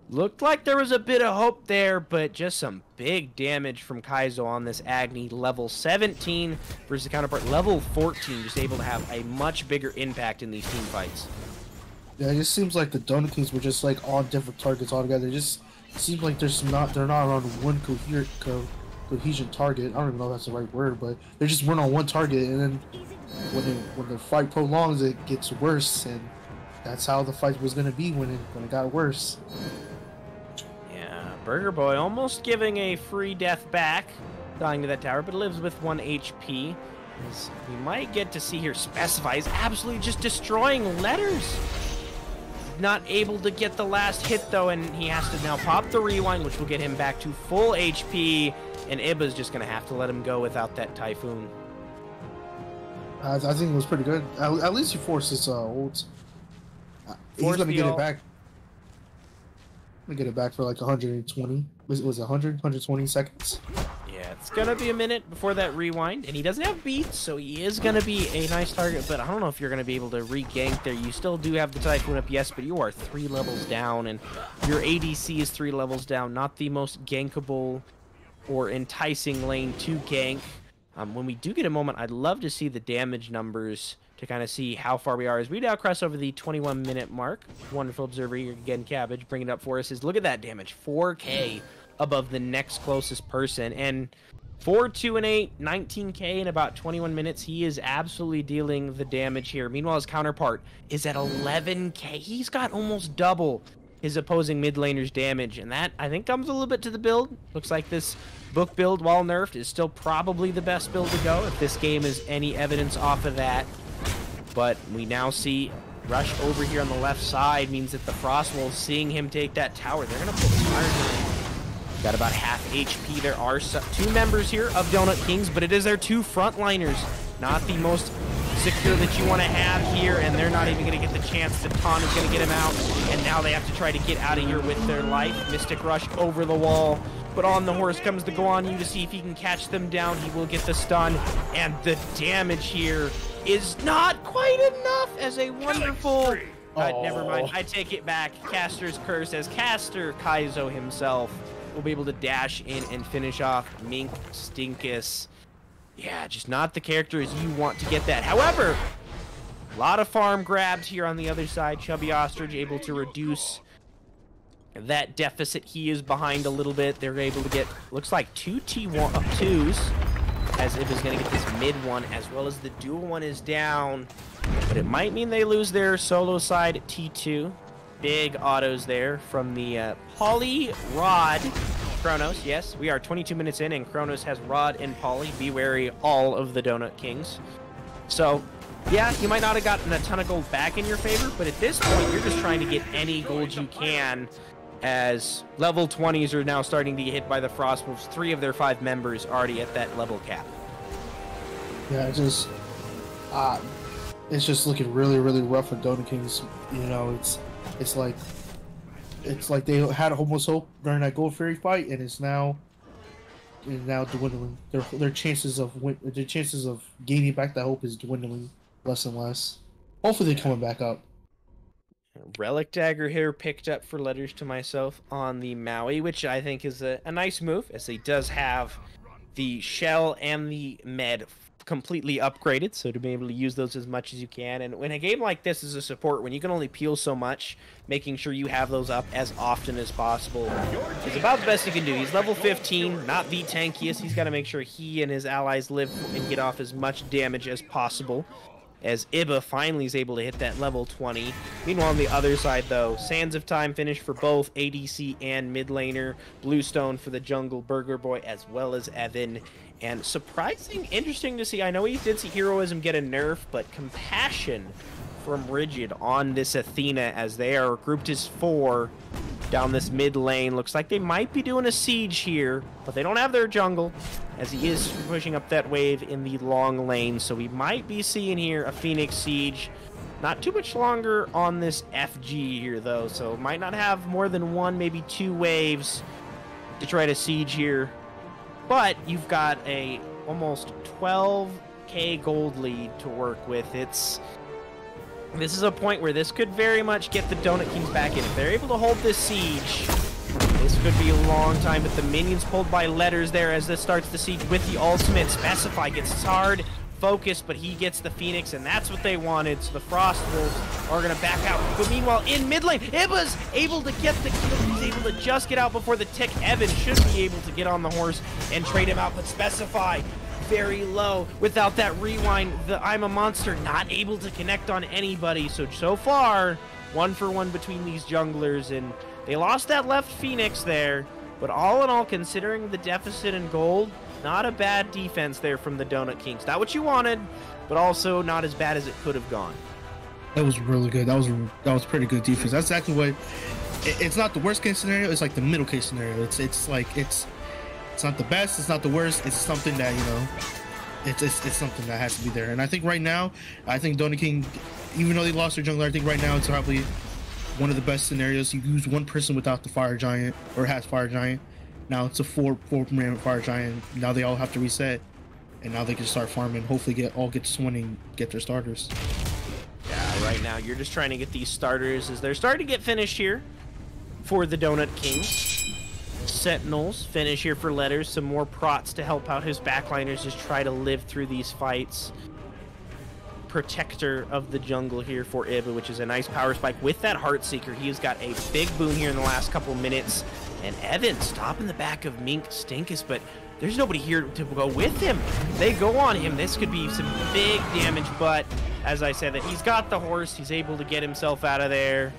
Looked like there was a bit of hope there, but just some big damage from Kaizo on this Agni. Level 17 versus the counterpart level 14, just able to have a much bigger impact in these team fights. Yeah, it just seems like the Donut Kings were just like on different targets altogether. It just seems like they're not on one cohesion target. I don't even know if that's the right word, but they just weren't on one target, and then when the fight prolongs, it gets worse, and that's how the fight was going to be when it got worse. Yeah, Burger Boy almost giving a free death back, dying to that tower, but lives with 1 HP. As we might get to see here, Specify is absolutely just destroying Letters. Not able to get the last hit though, and he has to now pop the rewind, which will get him back to full HP. And Iba's just going to have to let him go without that Typhoon. I think it was pretty good. At least he forced his ults. He's going to get it back. Get it back for like 120. Was it 100? 120 seconds? Yeah, it's going to be a minute before that rewind. And he doesn't have beats, so he is going to be a nice target. But I don't know if you're going to be able to re-gank there. You still do have the Typhoon up, yes, but you are 3 levels down. And your ADC is 3 levels down. Not the most gankable or enticing lane to gank. When we do get a moment, I'd love to see the damage numbers to kind of see how far we are as we now cross over the 21-minute mark. Wonderful observer here again, Cabbage, bringing it up for us. Is look at that damage, 4K above the next closest person, and 4, 2, and 8, 19K in about 21 minutes. He is absolutely dealing the damage here. Meanwhile, his counterpart is at 11K. He's got almost double his opposing mid laner's damage, and that I think comes a little bit to the build. Looks like this book build, while nerfed, is still probably the best build to go if this game is any evidence off of that. But we now see Rush over here on the left side, means that the Frostwolves, seeing him take that tower, they're gonna pull the Fire. Got about half HP. There are 2 members here of Donut Kings, but it is their 2 frontliners, not the most secure that you want to have here, and they're not even going to get the chance. The Taunt is going to get him out, and now they have to try to get out of here with their life. Mystic Rush over the wall. but on the horse comes the Guan Yu to see if he can catch them down. He will get the stun, and the damage here is not quite enough as a wonderful... never mind, I take it back. Caster's Curse, as Caster Kaizo himself will be able to dash in and finish off Mink Stinkus. Yeah, just not the character as you want to get that. However, a lot of farm grabs here on the other side. Chubby Ostrich able to reduce that deficit. He is behind a little bit. They're able to get, looks like 2 T2s, as if is going to get this mid one, as well as the dual one is down. But it might mean they lose their solo side T2. Big autos there from the Poly Rod Kronos. Yes, we are 22 minutes in, and Kronos has Rod and Poly. Be wary, all of the Donut Kings. So, yeah, you might not have gotten a ton of gold back in your favor, but at this point, you're just trying to get any gold you can, as level 20s are now starting to get hit by the Frostwolves. 3 of their 5 members already at that level cap. Yeah, it's just looking really, really rough for Donut Kings. You know, it's like they had almost hope during that Gold Fairy fight, and it's now dwindling. Their chances of gaining back that hope is dwindling less and less. Hopefully, they're coming back up. Relic Dagger here picked up for Letters to Myself on the Maui, which I think is a nice move, as he does have the shell and the med completely upgraded, so to be able to use those as much as you can. And when a game like this is a support, when you can only peel so much, making sure you have those up as often as possible is about the best you can do. He's level 15, not the tankiest. He's got to make sure he and his allies live and get off as much damage as possible, as Iba finally is able to hit that level 20. Meanwhile, on the other side, though, Sands of Time finish for both ADC and mid laner. Bluestone for the jungle Burger Boy, as well as Evan. And interesting to see, I know we did see Heroism get a nerf, but Compassion from Rigid on this Athena, as they are grouped as 4 down this mid lane. Looks like they might be doing a siege here, but they don't have their jungle, as he is pushing up that wave in the long lane. So we might be seeing here a Phoenix siege. Not too much longer on this FG here, though, so might not have more than 1, maybe 2 waves to try to siege here. But you've got a almost 12k gold lead to work with. This is a point where this could very much get the Donut Kings back in. If they're able to hold this siege, this could be a long time. But the minions pulled by Letters there as this starts the siege with the ultimate. Specify gets hard focus, but he gets the Phoenix, and that's what they wanted. So the Frostwolves are going to back out. But meanwhile, in mid lane, Iba's able to get the kill. He's able to just get out before the tick. Evan should be able to get on the horse and trade him out, but Specify very low without that rewind. The I'm a Monster not able to connect on anybody. So far, 1-for-1 between these junglers, and they lost that left Phoenix there. But all in all, considering the deficit in gold, not a bad defense there from the Donut Kings. Not what you wanted, but also not as bad as it could have gone. That was really good. That was pretty good defense. That's exactly what. It's not the worst case scenario. It's like the middle case scenario. It's not the best. It's not the worst. It's something that, you know, it's something that has to be there. And I think right now, Donut King, even though they lost their jungler, I think right now it's probably one of the best scenarios. You use one person without the Fire Giant, or has Fire Giant. Now it's a four-man Fire Giant. Now they all have to reset, and now they can start farming. Hopefully, get to winning, get their starters. Yeah, right now you're just trying to get these starters as they're starting to get finished here for the Donut Kings. Sentinels finish here for Letters. Some more prots to help out his backliners just try to live through these fights. Protector of the jungle here for Iba, which is a nice power spike with that Heartseeker. He has got a big boon here in the last couple minutes. And Evan stopping the back of Mink Stinkus, but there's nobody here to go with him. They go on him. This could be some big damage, but as I said, that he's got the horse. He's able to get himself out of there.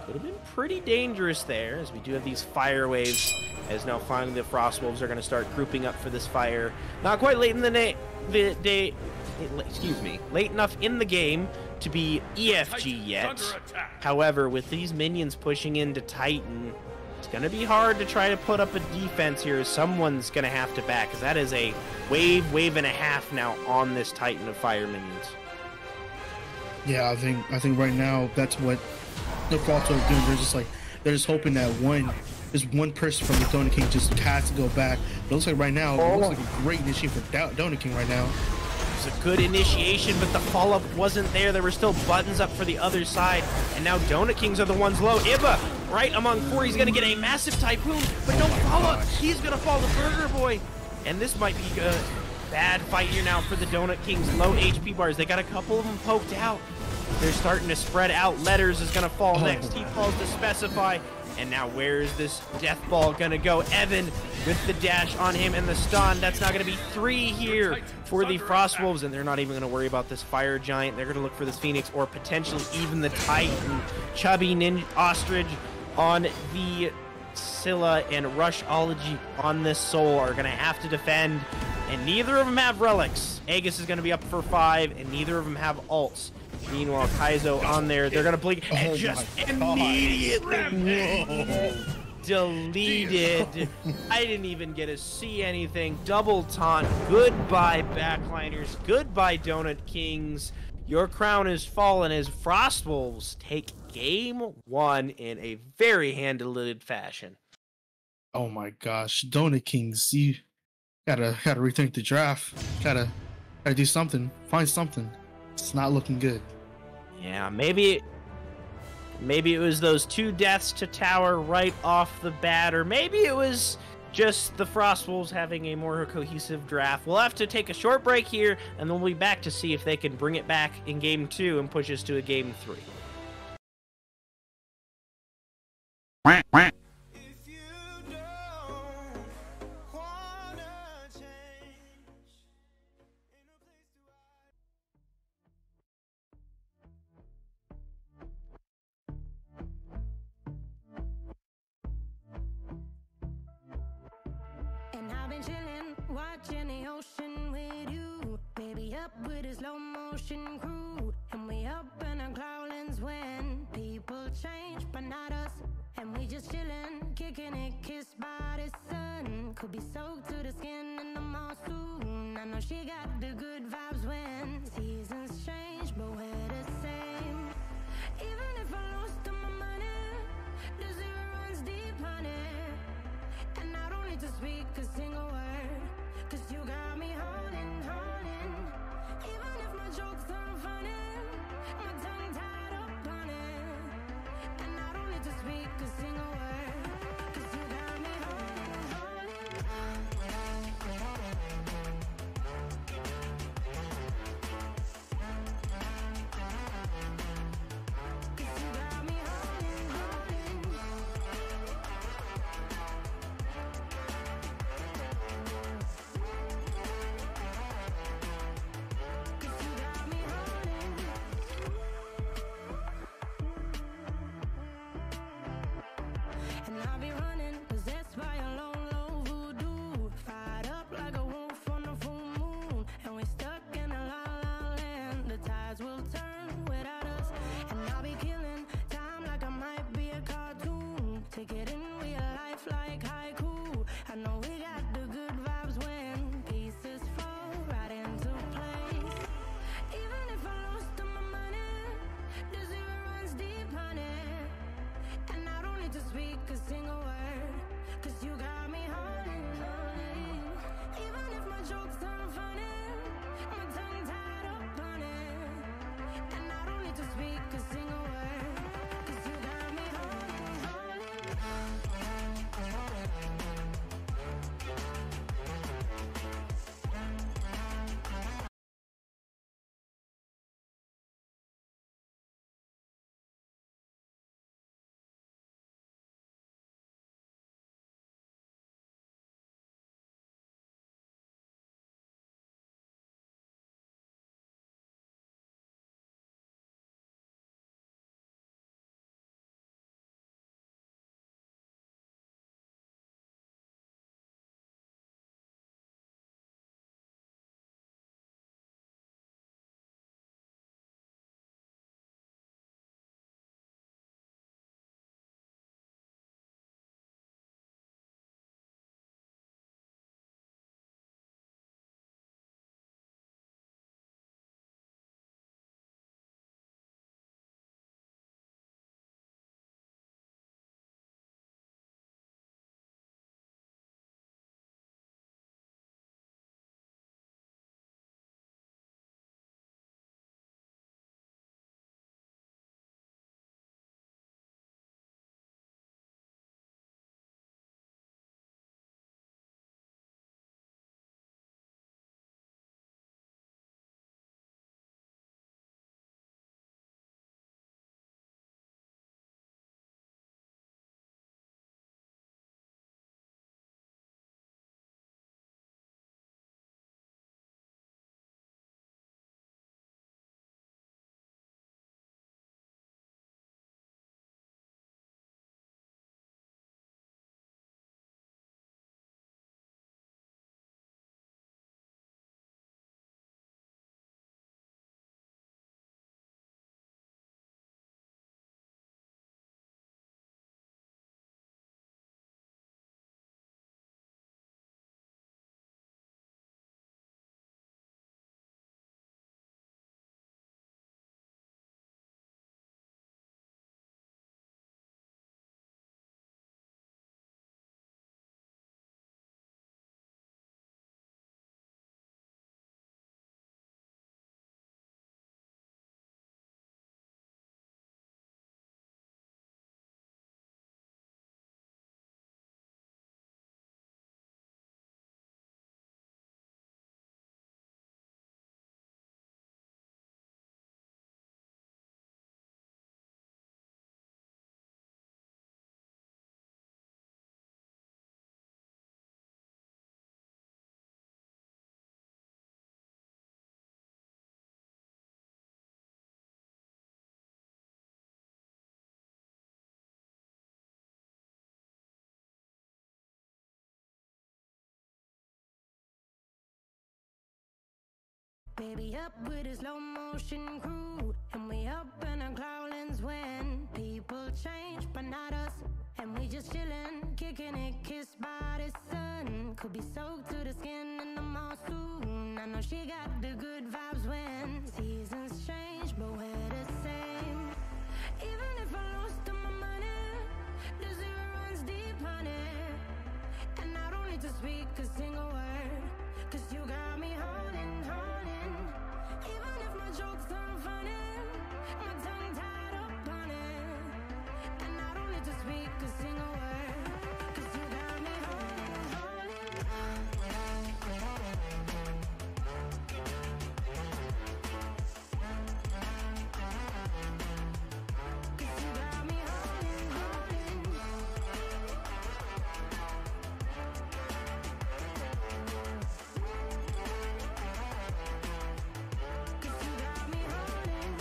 Could have been pretty dangerous there, as we do have these fire waves, as now finally the Frostwolves are going to start grouping up for this fire. Not quite late in the day, late enough in the game to be EFG yet. However, with these minions pushing into Titan, it's going to be hard to try to put up a defense here. Someone's going to have to back, because that is a wave and a half now on this Titan of fire minions. Yeah, I think right now that's what the Frostwolves are doing. They're just hoping that one There's one person from the Donut King just has to go back. It looks like right now, it looks like a great initiative for Donut King right now. It was a good initiation, but the follow-up wasn't there. There were still buttons up for the other side, and now Donut Kings are the ones low. Ibba, right among four, he's going to get a massive Typhoon, but no follow-up. He's going to fall to Burger Boy, and this might be a bad fight here now for the Donut Kings. Low HP bars. They got a couple of them poked out. They're starting to spread out. Letters is going to fall next. He falls to Specify. And now where is this death ball going to go? Evan with the dash on him and the stun. That's not going to be 3 here for the Frostwolves. And they're not even going to worry about this Fire Giant. They're going to look for this Phoenix or potentially even the Titan. Chubby Ninja Ostrich on the Scylla and Rushology on this Soul are going to have to defend. And neither of them have relics. Aegis is going to be up for 5, and neither of them have ults. Meanwhile, Kaizo on there. They're going to blink and just immediately deleted. I didn't even get to see anything. Double taunt. Goodbye, backliners. Goodbye, Donut Kings. Your crown is fallen as Frostwolves take game 1 in a very hand-delivered fashion. Oh my gosh, Donut Kings, you gotta rethink the draft. Gotta do something. Find something. It's not looking good. Yeah, maybe it was those 2 deaths to tower right off the bat, or maybe it was just the Frostwolves having a more cohesive draft. We'll have to take a short break here, and then we'll be back to see if they can bring it back in game 2 and push us to a game 3. If you don't wanna change, ain't no place to hide. And I've been chillin', watching the ocean with you. Baby up with a slow motion crew. And we up in our cloudlands when people change, but not us. And we just chillin', kicking it, kissed by the sun. Could be soaked to the skin in the mall soon. I know she got the good vibes when seasons change, but we're the same. Even if I lost all my money, the zero runs deep, honey. And I don't need to speak a single word, 'cause you got me holding. Even if my jokes aren't funny, my tongue tied up on it. And I don't need to speak a single word, 'cause you got me holding. 'Cause you got me holding. And I'll be running, possessed by a low, low voodoo. Fired up like a wolf on a full moon. And we're stuck in a la la land. The tides will turn without us. And I'll be killing time like I might be a cartoon. Take it in real life like haiku. I know we got the good vibes when pieces fall right into place. Even if I lost all my money, the zero runs deep, honey. And I don't need to speak a single word, 'cause you got me holding. Even if my jokes aren't funny, my tongue tied up on it. And I don't need to speak a single word, 'cause you got me holding. Baby up with a slow motion crew, and we up in our growlings when people change, but not us. And we just chillin', kicking it, kissed by the sun. Could be soaked to the skin in the mall soon. I know she got the good vibes when seasons change, but we're the same. Even if I lost all my money, the zero runs deep, honey. And I don't need to speak a single word, 'cause you got me holding, holding. Even if my jokes aren't funny, my tongue tied up on it. And I don't need to speak a single word, 'cause you got me holding, holding. 'Cause you got me holding, holding. Cause you got me holding.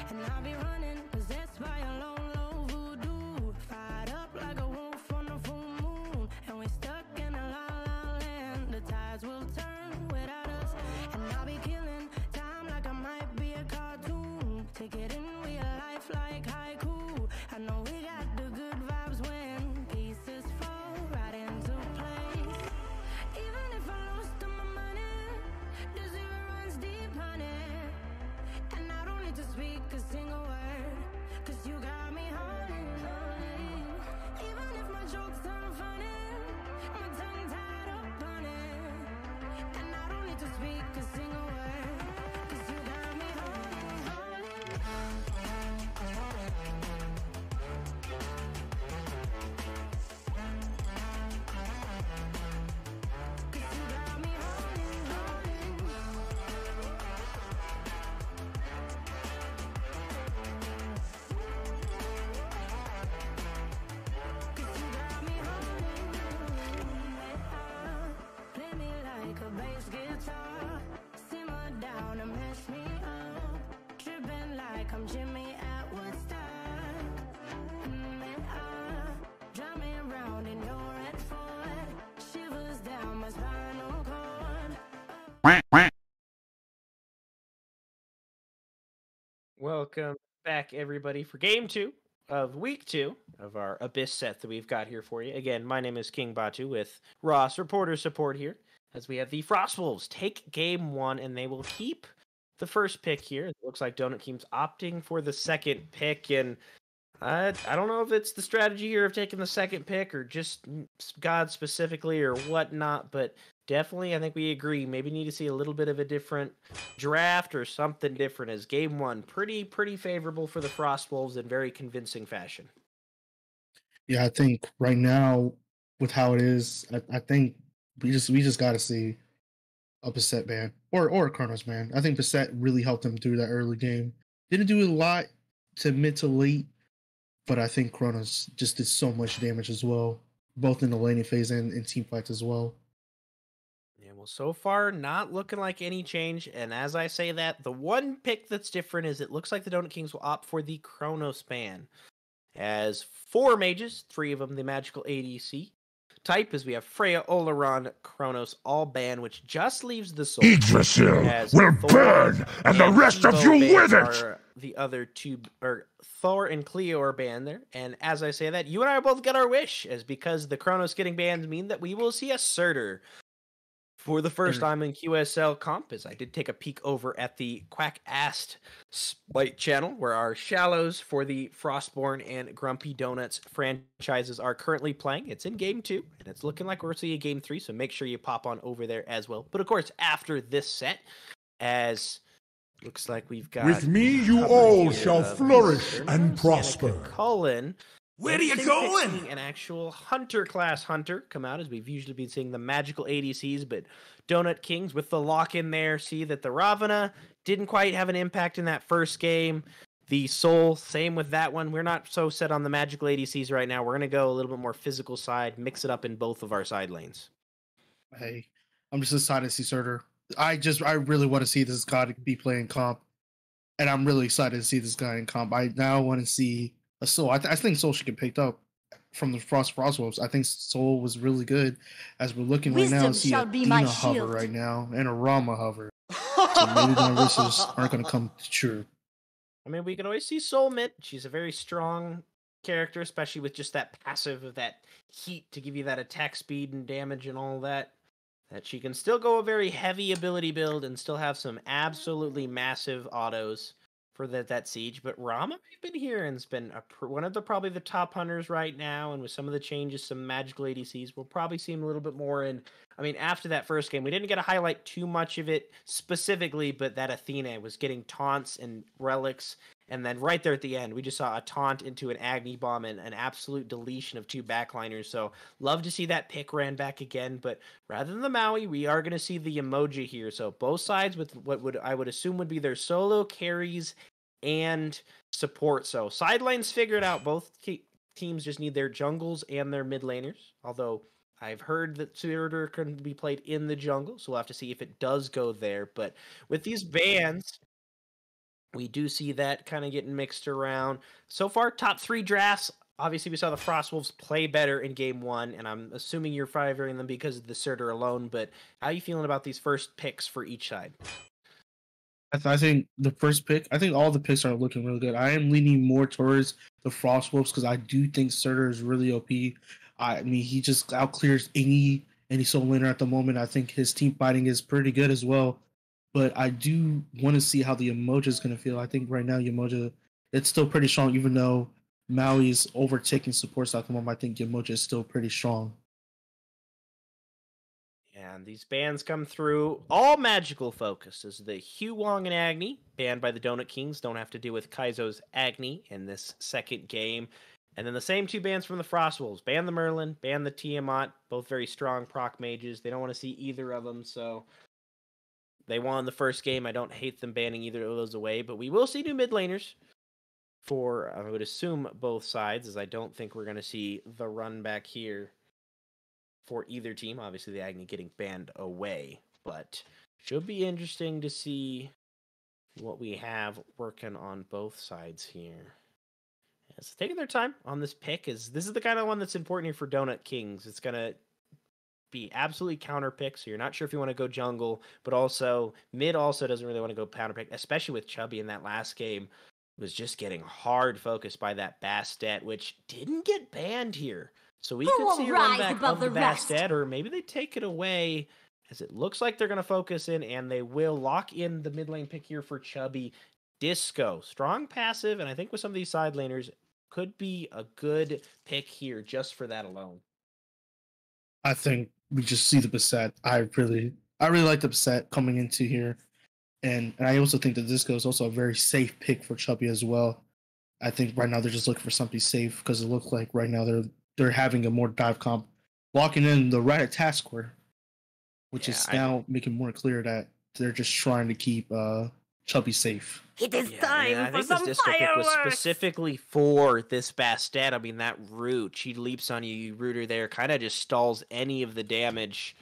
And I'll be running, possessed by a low, low voodoo. Fired up like a wolf on a full moon. And we're stuck in a la la land. The tides will turn without us. And I'll be killing time like I might be a cartoon. Take it in real life like haiku. I know we got the good vibes when pieces fall right into place. Even if I lost all my money, the zero runs deep, honey. And I don't need to speak a single word, 'cause you got me holding, holding. Even if my jokes aren't funny, my tongue tied up on it. And I don't need to speak a single word, 'cause you got me holding, holding. 'Cause you got me holding, holding. Cause you got me holding. Play me like a bass guitar. Simmer down and mess me up. Tripping like I'm Jimmy at Woodstock. Drive me around in your red Ford. Shivers down my spinal cord. Welcome back, everybody, for game 2 of week 2 of our Abyss set that we've got here for you. Again, my name is King Batu with Ross reporter support here, as we have the Frostwolves take game 1, and they will keep the first pick here. It looks like Donut King's opting for the second pick, and I don't know if it's the strategy here of taking the second pick or just God specifically or whatnot, but definitely I think we agree. Maybe need to see a little bit of a different draft or something different, as game 1 pretty favorable for the Frostwolves in very convincing fashion. Yeah, I think right now with how it is, I think we just got to see a Beset ban or a Kronos ban. I think Beset really helped them through that early game. Didn't do a lot to mid to late, but I think Kronos just did so much damage as well, both in the laning phase and in team fights as well. Yeah, well, so far, not looking like any change. And as I say that, the one pick that's different is it looks like the Donut Kings will opt for the Chronos ban. As 4 mages, 3 of them the magical ADC type, as we have Freya, Oleron, Chronos, all ban, which just leaves the Soul. Yggdrasil As will Thor burn, and the rest of you Evo with banned it! are the other two, or Thor and Cleo are banned there. And as I say that, you and I both get our wish, as because the Chronos getting banned mean that we will see a Surtur for the first time in QSL comp. As I did take a peek over at the Quack Ast Spite channel, where our Shallows for the Frostborn and Grumpy Donuts franchises are currently playing. It's in game 2, and it's looking like we're seeing game 3, so make sure you pop on over there as well. But of course, after this set, as looks like we've got... With me you all shall flourish and prosper. Cullen. Where are you Seeing going? an actual hunter class hunter come out, as we've usually been seeing the magical ADCs, but Donut Kings with the lock in there. See that the Ravana didn't quite have an impact in that first game. The Soul, same with that one. We're not so set on the magical ADCs right now. We're going to go a little bit more physical side, mix it up in both of our side lanes. Hey, I'm just excited to see Surtur. I really want to see this guy be playing comp, and I'm really excited to see this guy in comp. I now want to see a Soul. I think Soul should get picked up from the Frostwolves. I think Soul was really good. As we're looking right now, Wisdom see shall a be my Athena hover shield. right now and a Rama hover. So maybe the wishes aren't going to come true. I mean, we can always see Soul Mint. She's a very strong character, especially with just that passive of that heat to give you that attack speed and damage and all that. That she can still go a very heavy ability build and still have some absolutely massive autos for that siege. But Rama, we've been hearing, has been one of the probably the top hunters right now. And with some of the changes, some magical ADCs, we'll probably see him a little bit more in. I mean, after that first game, we didn't get to highlight too much of it specifically, but that Athena was getting taunts and relics. And then right there at the end, we just saw a taunt into an Agni Bomb and an absolute deletion of 2 backliners. So love to see that pick ran back again. But rather than the Maui, we are going to see the emoji here. So both sides with what I would assume would be their solo carries and support. So sidelines figured out. Both teams just need their jungles and their mid laners. Although I've heard that Surtur can be played in the jungle, so we'll have to see if it does go there. But with these bans, we do see that kind of getting mixed around. So far, top 3 drafts. Obviously, we saw the Frostwolves play better in Game 1, and I'm assuming you're favoring them because of the Surtur alone, but how are you feeling about these first picks for each side? I think the first pick, I think all the picks are looking really good. I am leaning more towards the Frostwolves because I do think Surtur is really OP. I mean, he just out clears any soul laner at the moment. I think his team fighting is pretty good as well. But I do want to see how the Umoja is going to feel. I think right now Umoja, it's still pretty strong, even though Maui's overtaking supports at the moment. I think Umoja is still pretty strong. And these bans come through. All magical focus is the Hugh Wong and Agni, banned by the Donut Kings. Don't have to deal with Kaizo's Agni in this second game. And then the same 2 bans from the Frostwolves. Ban the Merlin, ban the Tiamat. Both very strong proc mages. They don't want to see either of them, so they won the first game. I don't hate them banning either of those away, but we will see new mid laners for, I would assume, both sides, as I don't think we're going to see the run back here for either team. Obviously, the Agni getting banned away, but should be interesting to see what we have working on both sides here. So taking their time on this pick, this is the kind of one that's important here for Donut Kings. It's going to be absolutely counter pick, so you're not sure if you want to go jungle, but also mid also doesn't really want to go counter pick, especially with Chubby in that last game. Was just getting hard focused by that Bastet, which didn't get banned here. So we could see a run back of the Bastet, or maybe they take it away, as it looks like they're going to focus in, and they will lock in the mid lane pick here for Chubby. Disco, strong passive, and I think with some of these side laners, could be a good pick here just for that alone. I think we just see the Bastet. I really like the Bastet coming into here. And I also think that Disco is also a very safe pick for Chubby as well. I think right now they're just looking for something safe because it looks like right now they're having a more dive comp, locking in the right attack score, which is now making more clear that they're just trying to keep Chubby safe. It is time for some Disco pick was fireworks! specifically for this Bastet. I mean, that root, she leaps on you, you root her there, kind of just stalls any of the damage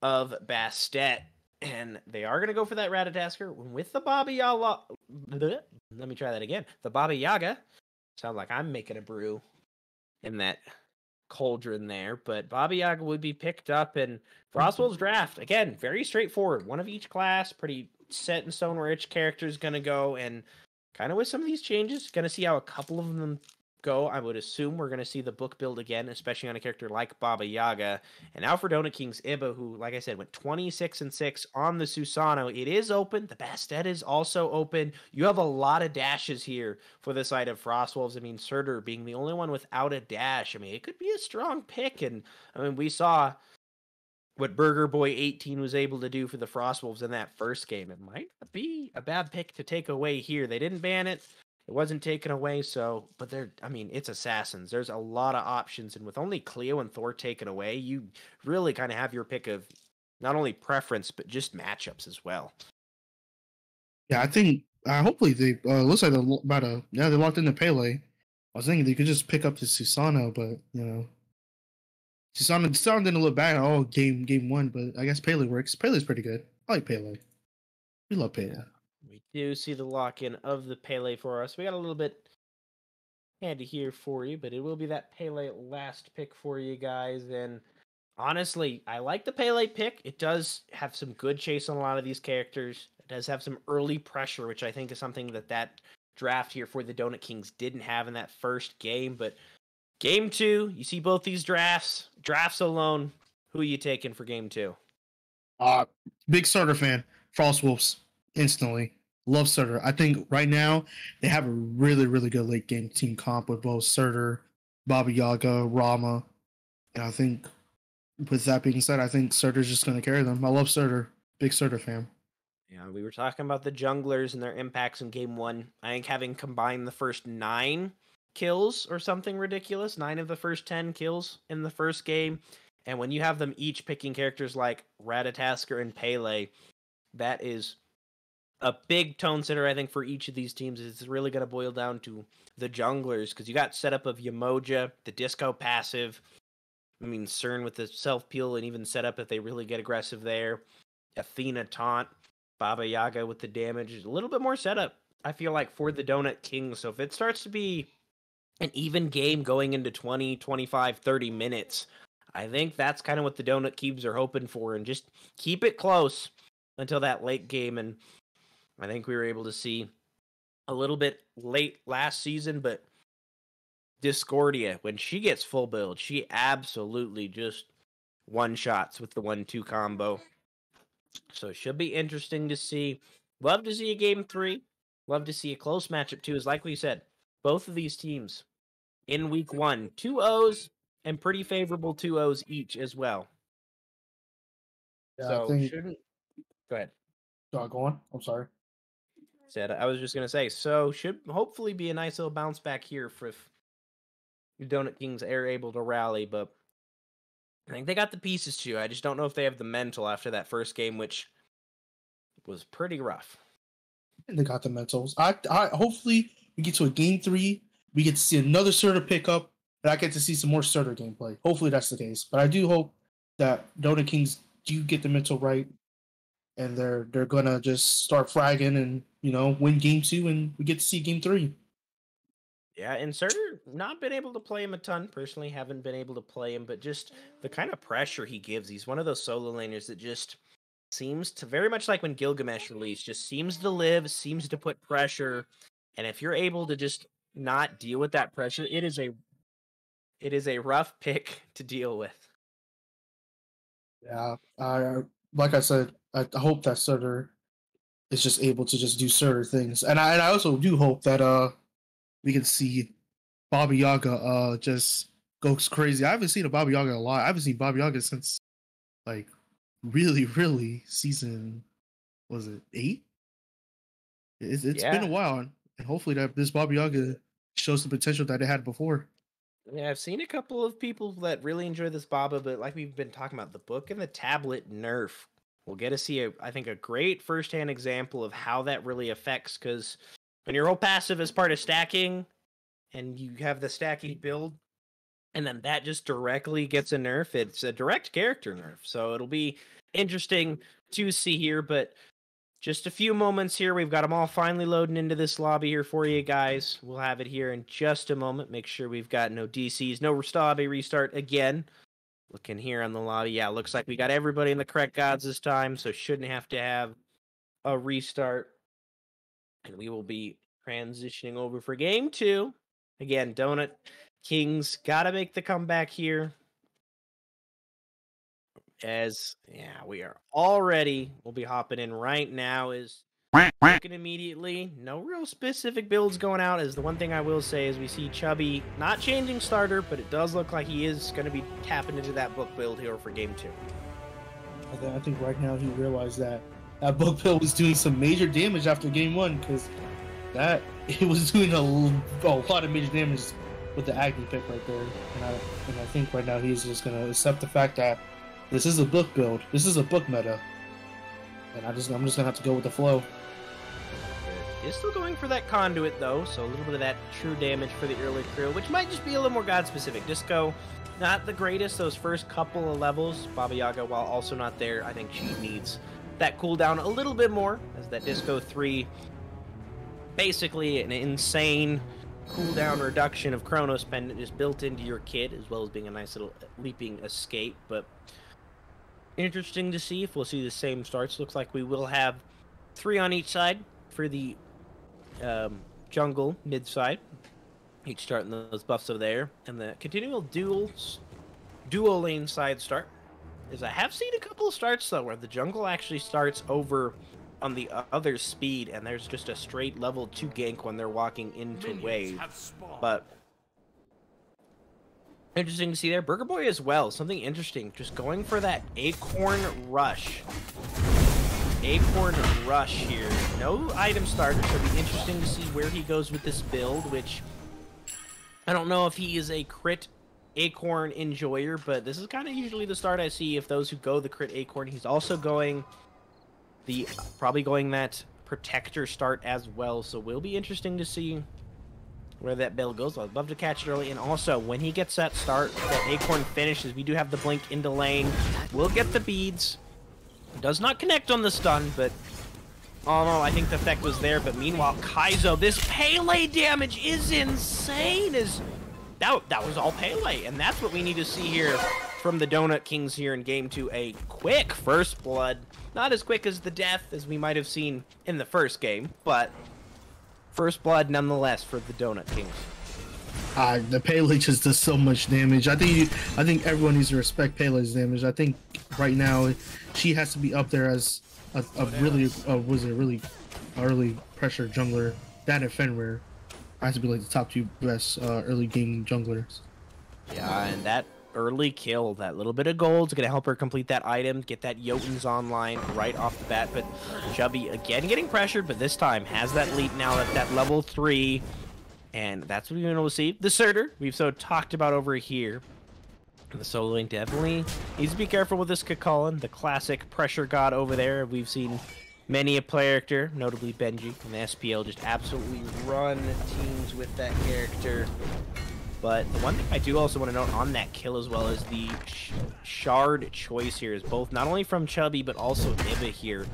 of Bastet. And they are going to go for that Ratatasker with the Baba Yaga. Let me try that again. The Baba Yaga. Sound like I'm making a brew in that cauldron there. But Baba Yaga would be picked up in Frostwolves draft. Again, very straightforward. One of each class. Pretty set in stone where each character is going to go. And kind of with some of these changes, going to see how a couple of them go. I would assume we're going to see the book build again, especially on a character like Baba Yaga. And now for Donut King's Iba, who, like I said, went 26-6 on the Susano. It is open. The Bastet is also open. You have a lot of dashes here for the side of Frostwolves. I mean, Surtur being the only one without a dash. I mean, it could be a strong pick. And I mean, we saw what Burger Boy 18 was able to do for the Frostwolves in that first game. It might not be a bad pick to take away here. They didn't ban it. It wasn't taken away, but it's Assassins. There's a lot of options, and with only Cleo and Thor taken away, you really kind of have your pick of not only preference, but just matchups as well. Yeah, I think, hopefully they, looks like they're they locked in the Pele. I was thinking they could just pick up the Susano, but, Susano didn't look bad at all game 1, but I guess Pele works. Pele's pretty good. I like Pele. We love Pele. We do see the lock-in of the Pele for us. We got a little bit handy here for you, but it will be that Pele last pick for you guys. And honestly, I like the Pele pick. It does have some good chase on a lot of these characters. It does have some early pressure, which I think is something that draft here for the Donut Kings didn't have in that first game. But game 2, you see both these drafts alone. Who are you taking for game 2? Big starter fan. Frost Wolves, instantly. Love Surtur. I think right now they have a really, really good late game team comp with both Surtur, Baba Yaga, Rama. And I think with that being said, I think Surtur's just going to carry them. I love Surtur. Big Surtur fan. Yeah, we were talking about the junglers and their impacts in game 1. I think having combined the first 9 kills or something ridiculous, 9 of the first 10 kills in the first game. And when you have them each picking characters like Ratatasker and Pele, that is a big tone setter, I think, for each of these teams. It's really going to boil down to the junglers, because you got setup of Yamoja, the disco passive. I mean, CERN with the self-peel and even setup if they really get aggressive there. Athena taunt, Baba Yaga with the damage. A little bit more setup, I feel like, for the Donut Kings. So if it starts to be an even game going into 20, 25, 30 minutes, I think that's kind of what the Donut Cubes are hoping for, and just keep it close until that late game. And I think we were able to see a little bit late last season, but Discordia, when she gets full build, she absolutely just one-shots with the 1-2 combo. So it should be interesting to see. Love to see a game 3. Love to see a close matchup too. Is like we said, both of these teams in week 1, 2-0s and pretty favorable 2-0s each as well. Yeah, so I think... shouldn't... Go ahead. Go on. I'm sorry. I was just going to say, so should hopefully be a nice little bounce back here for if the Donut Kings are able to rally, but I think they got the pieces too. I just don't know if they have the mental after that first game, which was pretty rough. They got the mentals. I hopefully we get to a game 3, we get to see another Surtur pick up, and I get to see some more Surtur gameplay. Hopefully that's the case. But I do hope that Donut Kings do get the mental right, and they're gonna just start fragging and win game 2, and we get to see game 3. Yeah, and Surtur, not been able to play him a ton. Personally, haven't been able to play him, but just the kind of pressure he gives. He's one of those solo laners that just seems to, very much like when Gilgamesh released, just seems to live, seems to put pressure. And if you're able to just not deal with that pressure, it is a rough pick to deal with. Yeah, like I said, I hope that Surtur is just able to just do Surtur things, and I also do hope that we can see Baba Yaga just goes crazy. I haven't seen a Baba Yaga a lot. I haven't seen Baba Yaga since like really season, was it 8? It's been a while, and hopefully that this Baba Yaga shows the potential that it had before. Yeah, I've seen a couple of people that really enjoy this Baba, but like we've been talking about, the book and the tablet nerf, we'll get to see I think a great firsthand example of how that really affects, because when your whole passive is part of stacking and you have the stacking build and then that just directly gets a nerf, it's a direct character nerf. So it'll be interesting to see here, but just a few moments here. We've got them all finally loading into this lobby here for you guys. We'll have it here in just a moment. Make sure we've got no DCs, no lobby restart again. Looking here on the lobby. Yeah, looks like we got everybody in the correct gods this time, so shouldn't have to have a restart. And we will be transitioning over for game 2. Again, Donut Kings got to make the comeback here. We are already, we'll be hopping in right now, is looking immediately. No real specific builds going out. Is the one thing I will say is we see Chubby not changing starter, but it does look like he is going to be tapping into that book build here for game 2. I think right now he realized that book build was doing some major damage after game 1, because it was doing a lot of major damage with the Agni pick right there. And I think right now he's just going to accept the fact that this is a book build. This is a book meta. And I'm just going to have to go with the flow. Is still going for that conduit, though, so a little bit of that true damage for the early crew, which might just be a little more god-specific. Disco, not the greatest those first couple of levels. Baba Yaga, while also not there, I think she needs that cooldown a little bit more, as that Disco 3, basically an insane cooldown reduction of Chronos Pendant just built into your kit, as well as being a nice little leaping escape. But interesting to see if we'll see the same starts. Looks like we will have 3 on each side for the jungle mid side. Each starting those buffs over there, and the continual dual lane side start. Is I have seen a couple of starts though where the jungle actually starts over on the other speed, and there's just a straight level 2 gank when they're walking into wave. But interesting to see there. Burger Boy as well. Something interesting. Just going for that Acorn Rush. Acorn Rush here. No item starter, so it'll be interesting to see where he goes with this build, which I don't know if he is a crit Acorn enjoyer, but this is kind of usually the start I see if those who go the crit Acorn. He's also going probably going that Protector start as well, so will be interesting to see where that build goes. I'd love to catch it early, and also when he gets that start, that Acorn finishes, we do have the blink into lane. We'll get the beads. Does not connect on the stun, but oh no, I think the effect was there. But meanwhile, Kaizo, this Pele damage is insane. That was all Pele, and that's what we need to see here from the Donut Kings here in Game 2. A quick first blood. Not as quick as the death as we might have seen in the first game, but first blood nonetheless for the Donut Kings. The Pele just does so much damage. I think everyone needs to respect Pele's damage. I think right now she has to be up there as a really early pressure jungler. That and Fenrir has to be like the top 2 best early game junglers. Yeah, and that early kill, that little bit of gold is going to help her complete that item, get that Jotuns online right off the bat. But Chubby again getting pressured, but this time has that lead now at that level 3. And that's what we're going to see. The Surtur, we've so talked about over here. The soloing definitely needs to be careful with this Kakulin, the classic pressure god over there. We've seen many a character, notably Benji, and the SPL just absolutely run teams with that character. But the one thing I do also want to note on that kill as well is the shard choice here is both not only from Chubby, but also Iba here.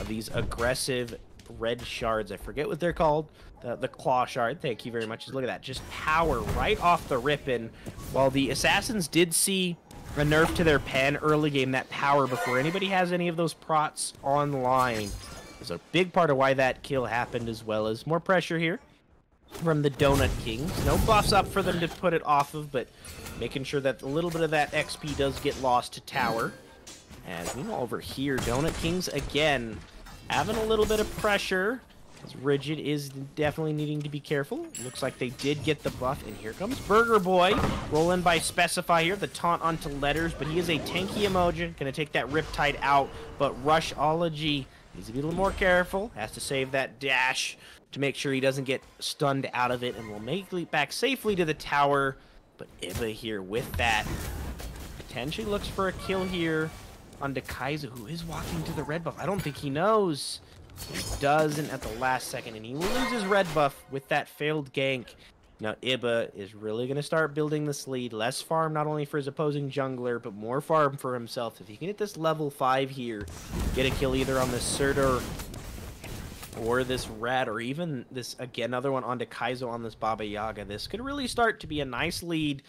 Of these aggressive red shards. I forget what they're called. The claw shard. Thank you very much. Look at that. Just power right off the rip. And while the assassins did see a nerf to their pen early game, that power before anybody has any of those prots online is a big part of why that kill happened, as well as more pressure here from the Donut Kings. No buffs up for them to put it off of, but making sure that a little bit of that XP does get lost to tower. As we know over here, Donut Kings again having a little bit of pressure, as Rigid is definitely needing to be careful. Looks like they did get the buff, and here comes Burger Boy. Roll in by Specify here, the taunt onto Letters, but he is a tanky emoji. Gonna take that Riptide out, but Rushology needs to be a little more careful. Has to save that dash to make sure he doesn't get stunned out of it, and will make leap back safely to the tower. But Iba here with that potentially looks for a kill here on Kaizo, who is walking to the red buff. I don't think he knows. He doesn't at the last second, and he will lose his red buff with that failed gank. Now Iba is really going to start building this lead. Less farm not only for his opposing jungler, but more farm for himself. If he can hit this level 5 here, get a kill either on this Surtur or this Rat, or even this, again, another one onto Kaizo on this Baba Yaga, this could really start to be a nice lead,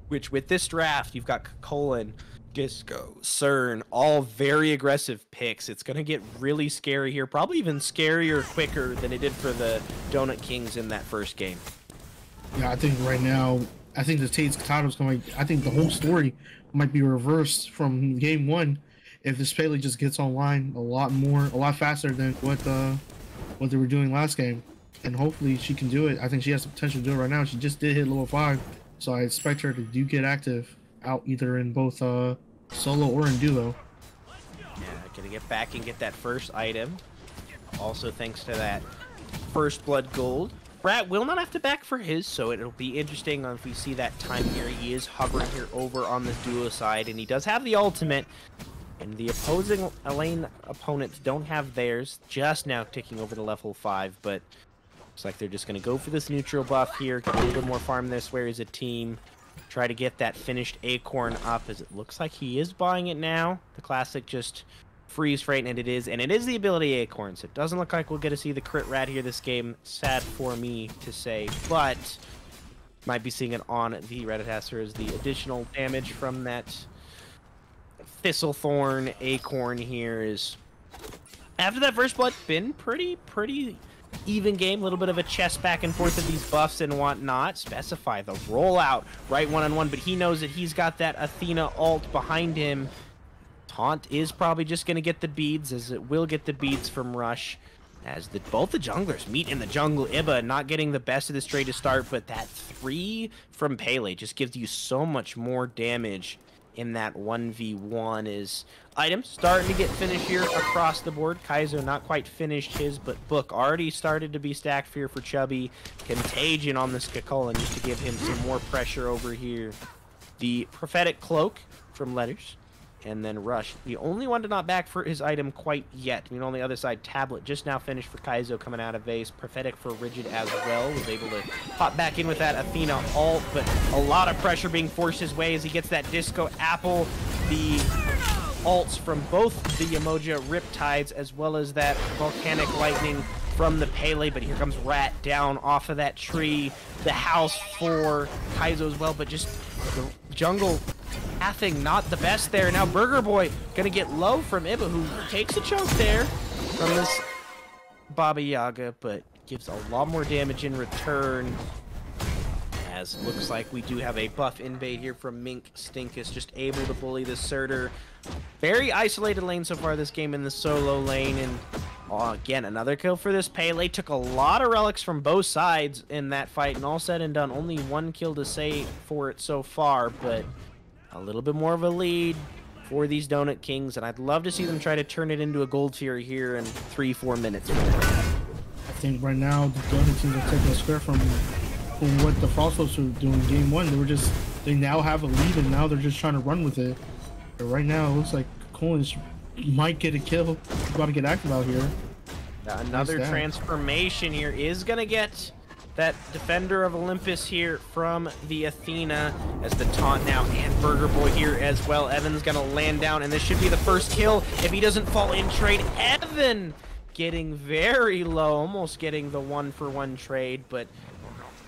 which with this draft, you've got Colin, Disco, CERN, all very aggressive picks. It's going to get really scary here, probably even scarier quicker than it did for the Donut Kings in that first game. Yeah, I think right now, I think the Tate's Katado's going to, I think the whole story might be reversed from game 1 if this Pele just gets online a lot faster than what they were doing last game. And hopefully she can do it. I think she has the potential to do it right now. She just did hit level 5, so I expect her to get active out either in both solo or in duo. Yeah, gonna get back and get that first item. Also thanks to that first blood gold. Rat will not have to back for his, so it'll be interesting if we see that time here. He is hovering here over on the duo side, and he does have the ultimate. And the opposing lane opponents don't have theirs, just now ticking over to level 5, but looks like they're just going to go for this neutral buff here, get a little bit more farm this way as a team, try to get that finished Acorn up, as it looks like he is buying it now. The classic just freeze frame, and it is the ability Acorns. It doesn't look like we'll get to see the crit rat here this game. Sad for me to say, but might be seeing it on the Ratataster as the additional damage from that Thistlethorn Acorn here is. After that first blood, been pretty even game. A little bit of a chess back and forth of these buffs and whatnot. Specify the rollout right one-on-one, but he knows that he's got that Athena ult behind him. Taunt is probably just going to get the beads, as it will get the beads from Rush. As both the junglers meet in the jungle. Iba not getting the best of this trade to start, but that 3 from Pele just gives you so much more damage in that 1v1 is items starting to get finished here across the board. Kaizo not quite finished his, but Book already started to be stacked here for Chubby. Contagion on the Skakullen just to give him some more pressure over here. The Prophetic Cloak from Letters. And then Rush, the only one to not back for his item quite yet. I mean, on the other side, Tablet just now finished for Kaizo coming out of Vase. Prophetic for Rigid as well. Was able to pop back in with that Athena ult, but a lot of pressure being forced his way as he gets that Disco Apple. The ults from both the Emoja Riptides as well as that Volcanic Lightning from the Pele, but here comes Rat down off of that tree. The house for Kaizo as well, but just the jungle pathing not the best there. Now Burger Boy gonna get low from Iba, who takes a choke there from this Baba Yaga, but gives a lot more damage in return. As looks like we do have a buff invade here from Mink. Stinkus just able to bully the Surtur. Very isolated lane so far this game in the solo lane, and again, another kill for this Pele. Took a lot of relics from both sides in that fight, and all said and done, only 1 kill to say for it so far, but a little bit more of a lead for these Donut Kings, and I'd love to see them try to turn it into a Gold Fury here in 3-4 minutes. I think right now the Donut Kings are taking a square from what the Frostfolks were doing in game 1. They now have a lead, and now they're just trying to run with it. But right now it looks like Collins might get a kill. He's about to get active out here. Another transformation here is gonna get that Defender of Olympus here from the Athena, as the taunt now, and Burger Boy here as well. Evan's gonna land down, and this should be the first kill if he doesn't fall in trade. Evan getting very low, almost getting the 1-for-1 trade, but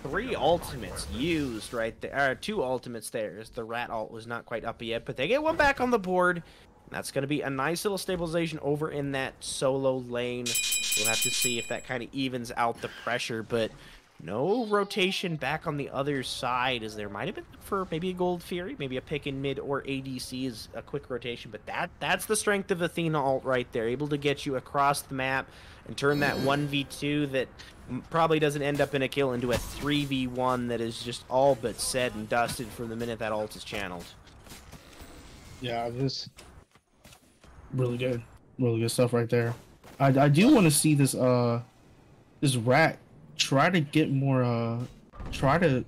3 ultimates used right there, 2 ultimates there, as the Rat ult was not quite up yet, but they get 1 back on the board. That's going to be a nice little stabilization over in that solo lane. We'll have to see if that kind of evens out the pressure, but no rotation back on the other side, as there might have been for maybe a Gold Fury, maybe a pick in mid or ADC is a quick rotation, but that's the strength of Athena ult right there, able to get you across the map and turn that 1v2 that probably doesn't end up in a kill into a 3v1 that is just all but said and dusted from the minute that ult is channeled. Yeah, this really good stuff right there. I do want to see this this Rat try to get more try to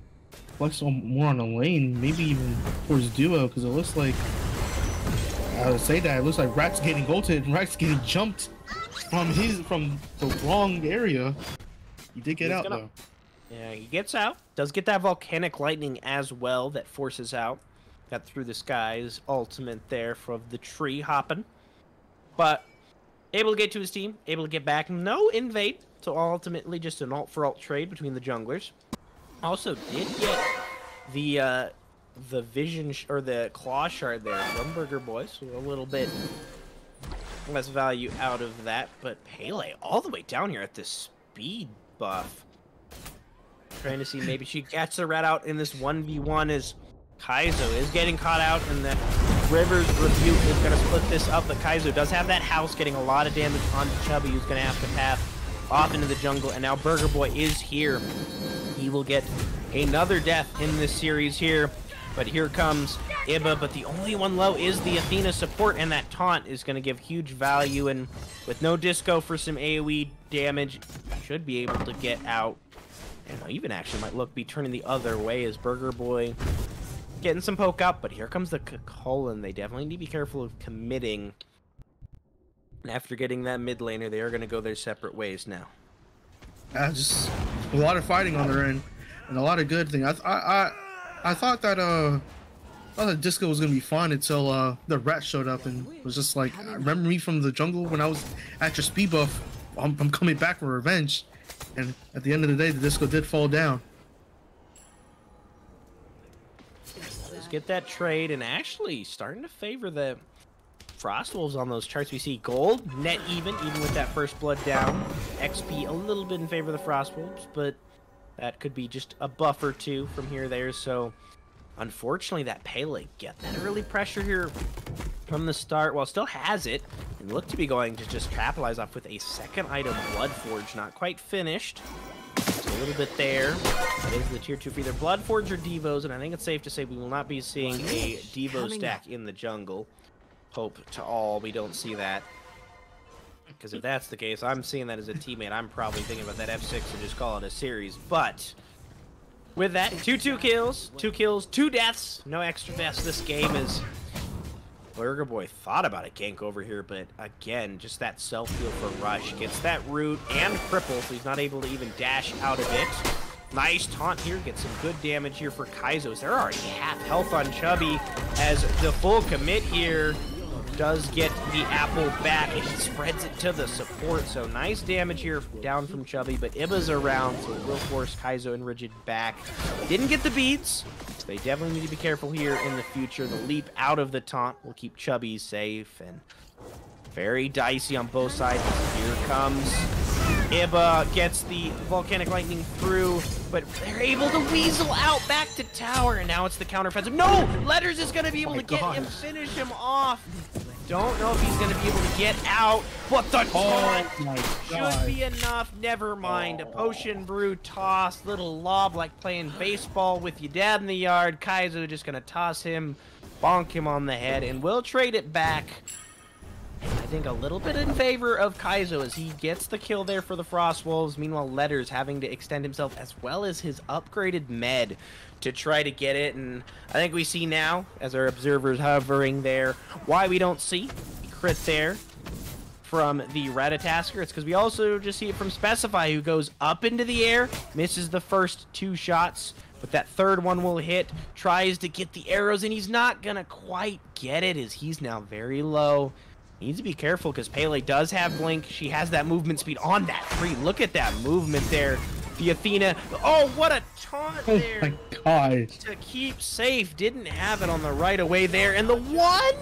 flex on more on the lane, maybe even towards duo, because it looks like I would say that it looks like Rat's getting ulted and Rat's getting jumped from the wrong area. He did get out though. Yeah, he gets out. Does get that Volcanic Lightning as well that forces out. Got through the skies ultimate there from the tree hopping. But able to get to his team, able to get back. No invade, so ultimately just an ult for ult trade between the junglers. Also did get the vision or the claw shard there from Burger Boy, so a little bit less value out of that. But Pele all the way down here at this speed buff. Trying to see maybe she gets the Rat out in this 1v1 as Kaizo is getting caught out, and the River's Rebuke is going to split this up, but Kaizo does have that house getting a lot of damage onto Chubby, who's going to have to path off into the jungle, and now Burger Boy is here. He will get another death in this series here, but here comes Iba, but the only one low is the Athena support, and that taunt is going to give huge value, and with no disco for some AoE damage, should be able to get out. And even actually might be turning the other way as Burger Boy getting some poke up, but here comes the Colin. They definitely need to be careful of committing. And after getting that mid laner, they are going to go their separate ways now. Just a lot of fighting on their end, and a lot of good things. I thought that thought the disco was gonna be fun until the rat showed up and was just like, remember me from the jungle when I was at your speed buff? I'm coming back for revenge. And at the end of the day, the disco did fall down. Let's get that trade, and actually starting to favor the Frostwolves on those charts. We see gold, net even with that first blood down. XP a little bit in favor of the Frostwolves, but that could be just a buff or two from here or there. So unfortunately, that Pele get that early pressure here from the start, while still has it, and look to be going to just capitalize off with a second item, Bloodforge, not quite finished. Just a little bit there. That is the tier 2 for either Bloodforge or Devos, and I think it's safe to say we will not be seeing a Devo stack in the jungle. Hope to all we don't see that. Because if that's the case, I'm seeing that as a teammate. I'm probably thinking about that F6 and just call it a series. But with that, 2 kills, 2 deaths, no extra deaths. This game is... Burger Boy thought about a gank over here, but again, just that self-heal for Rush. Gets that root and cripple, so he's not able to even dash out of it. Nice taunt here, gets some good damage here for Kaizo. They're already half health on Chubby, as the full commit here does get the apple back, and he spreads it to the support. So nice damage here down from Chubby, but Iba's around, so it will force Kaizo and Rigid back. Didn't get the beads. They definitely need to be careful here in the future. The leap out of the taunt will keep Chubby safe, and very dicey on both sides. Here comes Iba, gets the Volcanic Lightning through, but they're able to weasel out back to tower, and now it's the counteroffensive. No! Letters is going to be able to get him, finish him off. Don't know if he's going to be able to get out, but the taunt should be enough. Never mind. A potion brew toss, little lob like playing baseball with your dad in the yard. Kaizo just going to toss him, bonk him on the head, and we'll trade it back. I think a little bit in favor of Kaizo as he gets the kill there for the Frostwolves. Meanwhile, Letters having to extend himself as well as his upgraded med to try to get it. And I think we see now, as our observers hovering there, why we don't see the crit there from the Ratatasker. It's because we also just see it from Specify, who goes up into the air, misses the first 2 shots, but that third one will hit, tries to get the arrows, and he's not gonna quite get it as he's now very low. Needs to be careful because Pele does have Blink. She has that movement speed on that tree. Look at that movement there. The Athena. Oh, what a taunt there. Oh my god. To keep safe. Didn't have it on the right away there. And the one.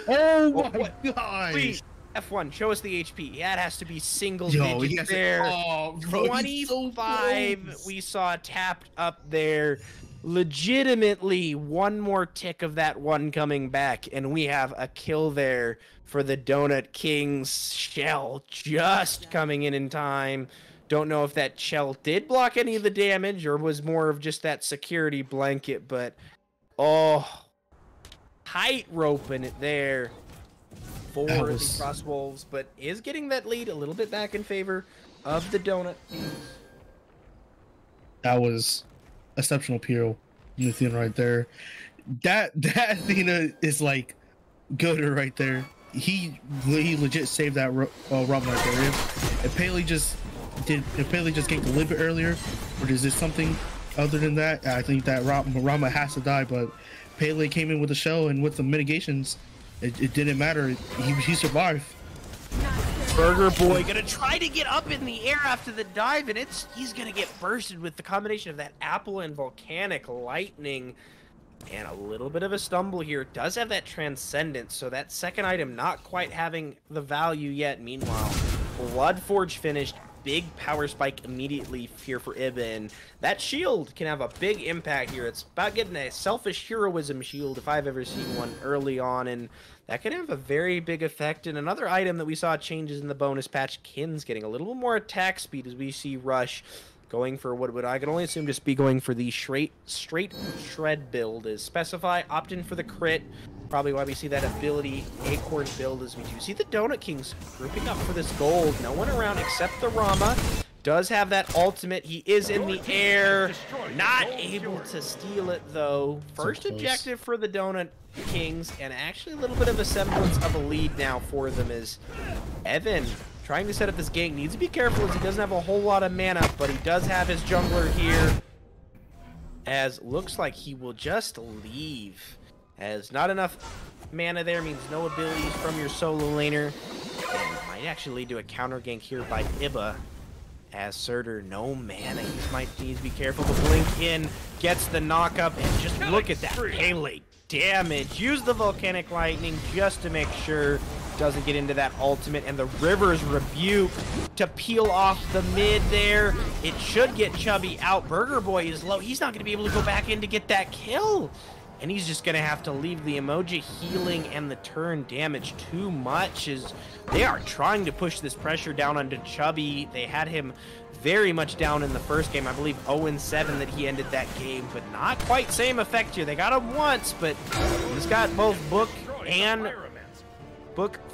Oh my god. Please, F1, show us the HP. Yeah, it has to be single digits there. Oh, bro, 25 so we saw tapped up there. Legitimately, one more tick of that one coming back, and we have a kill there for the Donut King's shell just coming in time. Don't know if that shell did block any of the damage or was more of just that security blanket, but oh, tight roping it there for the Frostwolves, but is getting that lead a little bit back in favor of the Donut Kings. That was exceptional PO Athena right there. That Athena is like good right there. He legit saved that Robin right there. If Pele just ganked a little bit earlier, or is there something other than that? I think that Rama has to die, but Pele came in with the shell and with the mitigations, it didn't matter. He survived. Burger Boy gonna try to get up in the air after the dive, and he's gonna get bursted with the combination of that apple and volcanic lightning, and a little bit of a stumble here. Does have that transcendence, so that second item not quite having the value yet. Meanwhile, Bloodforge finished. Big power spike immediately here for Iba, and that shield can have a big impact here. It's about getting a selfish heroism shield if I've ever seen one early on, and that can have a very big effect. And another item that we saw changes in the bonus patch, Kin's getting a little bit more attack speed as we see Rush going for what would I can only assume just be going for the straight shred build. Is Specify, opt in for the crit. Probably why we see that ability Acorn build as we do see the Donut Kings grouping up for this gold. No one around except the Rama. Does have that ultimate. He is in the air. Not able to steal it though. First objective for the Donut Kings, and actually a little bit of a semblance of a lead now for them is Evan trying to set up this gank. Needs to be careful as he doesn't have a whole lot of mana, but he does have his jungler here. As looks like he will just leave as not enough mana there means no abilities from your solo laner, and might actually lead to a counter gank here by Iba. As Surtur, no mana, he might need to be careful to blink in, gets the knock up, and just look at that melee damage. Use the Volcanic Lightning just to make sure doesn't get into that ultimate, and the River's Rebuke to peel off the mid there. It should get Chubby out. Burger Boy is low. He's not going to be able to go back in to get that kill. And he's just going to have to leave the emoji healing and the turn damage too much, as they are trying to push this pressure down onto Chubby. They had him very much down in the first game. I believe 0-7 that he ended that game, but not quite same effect here. They got him once, but he's got both Book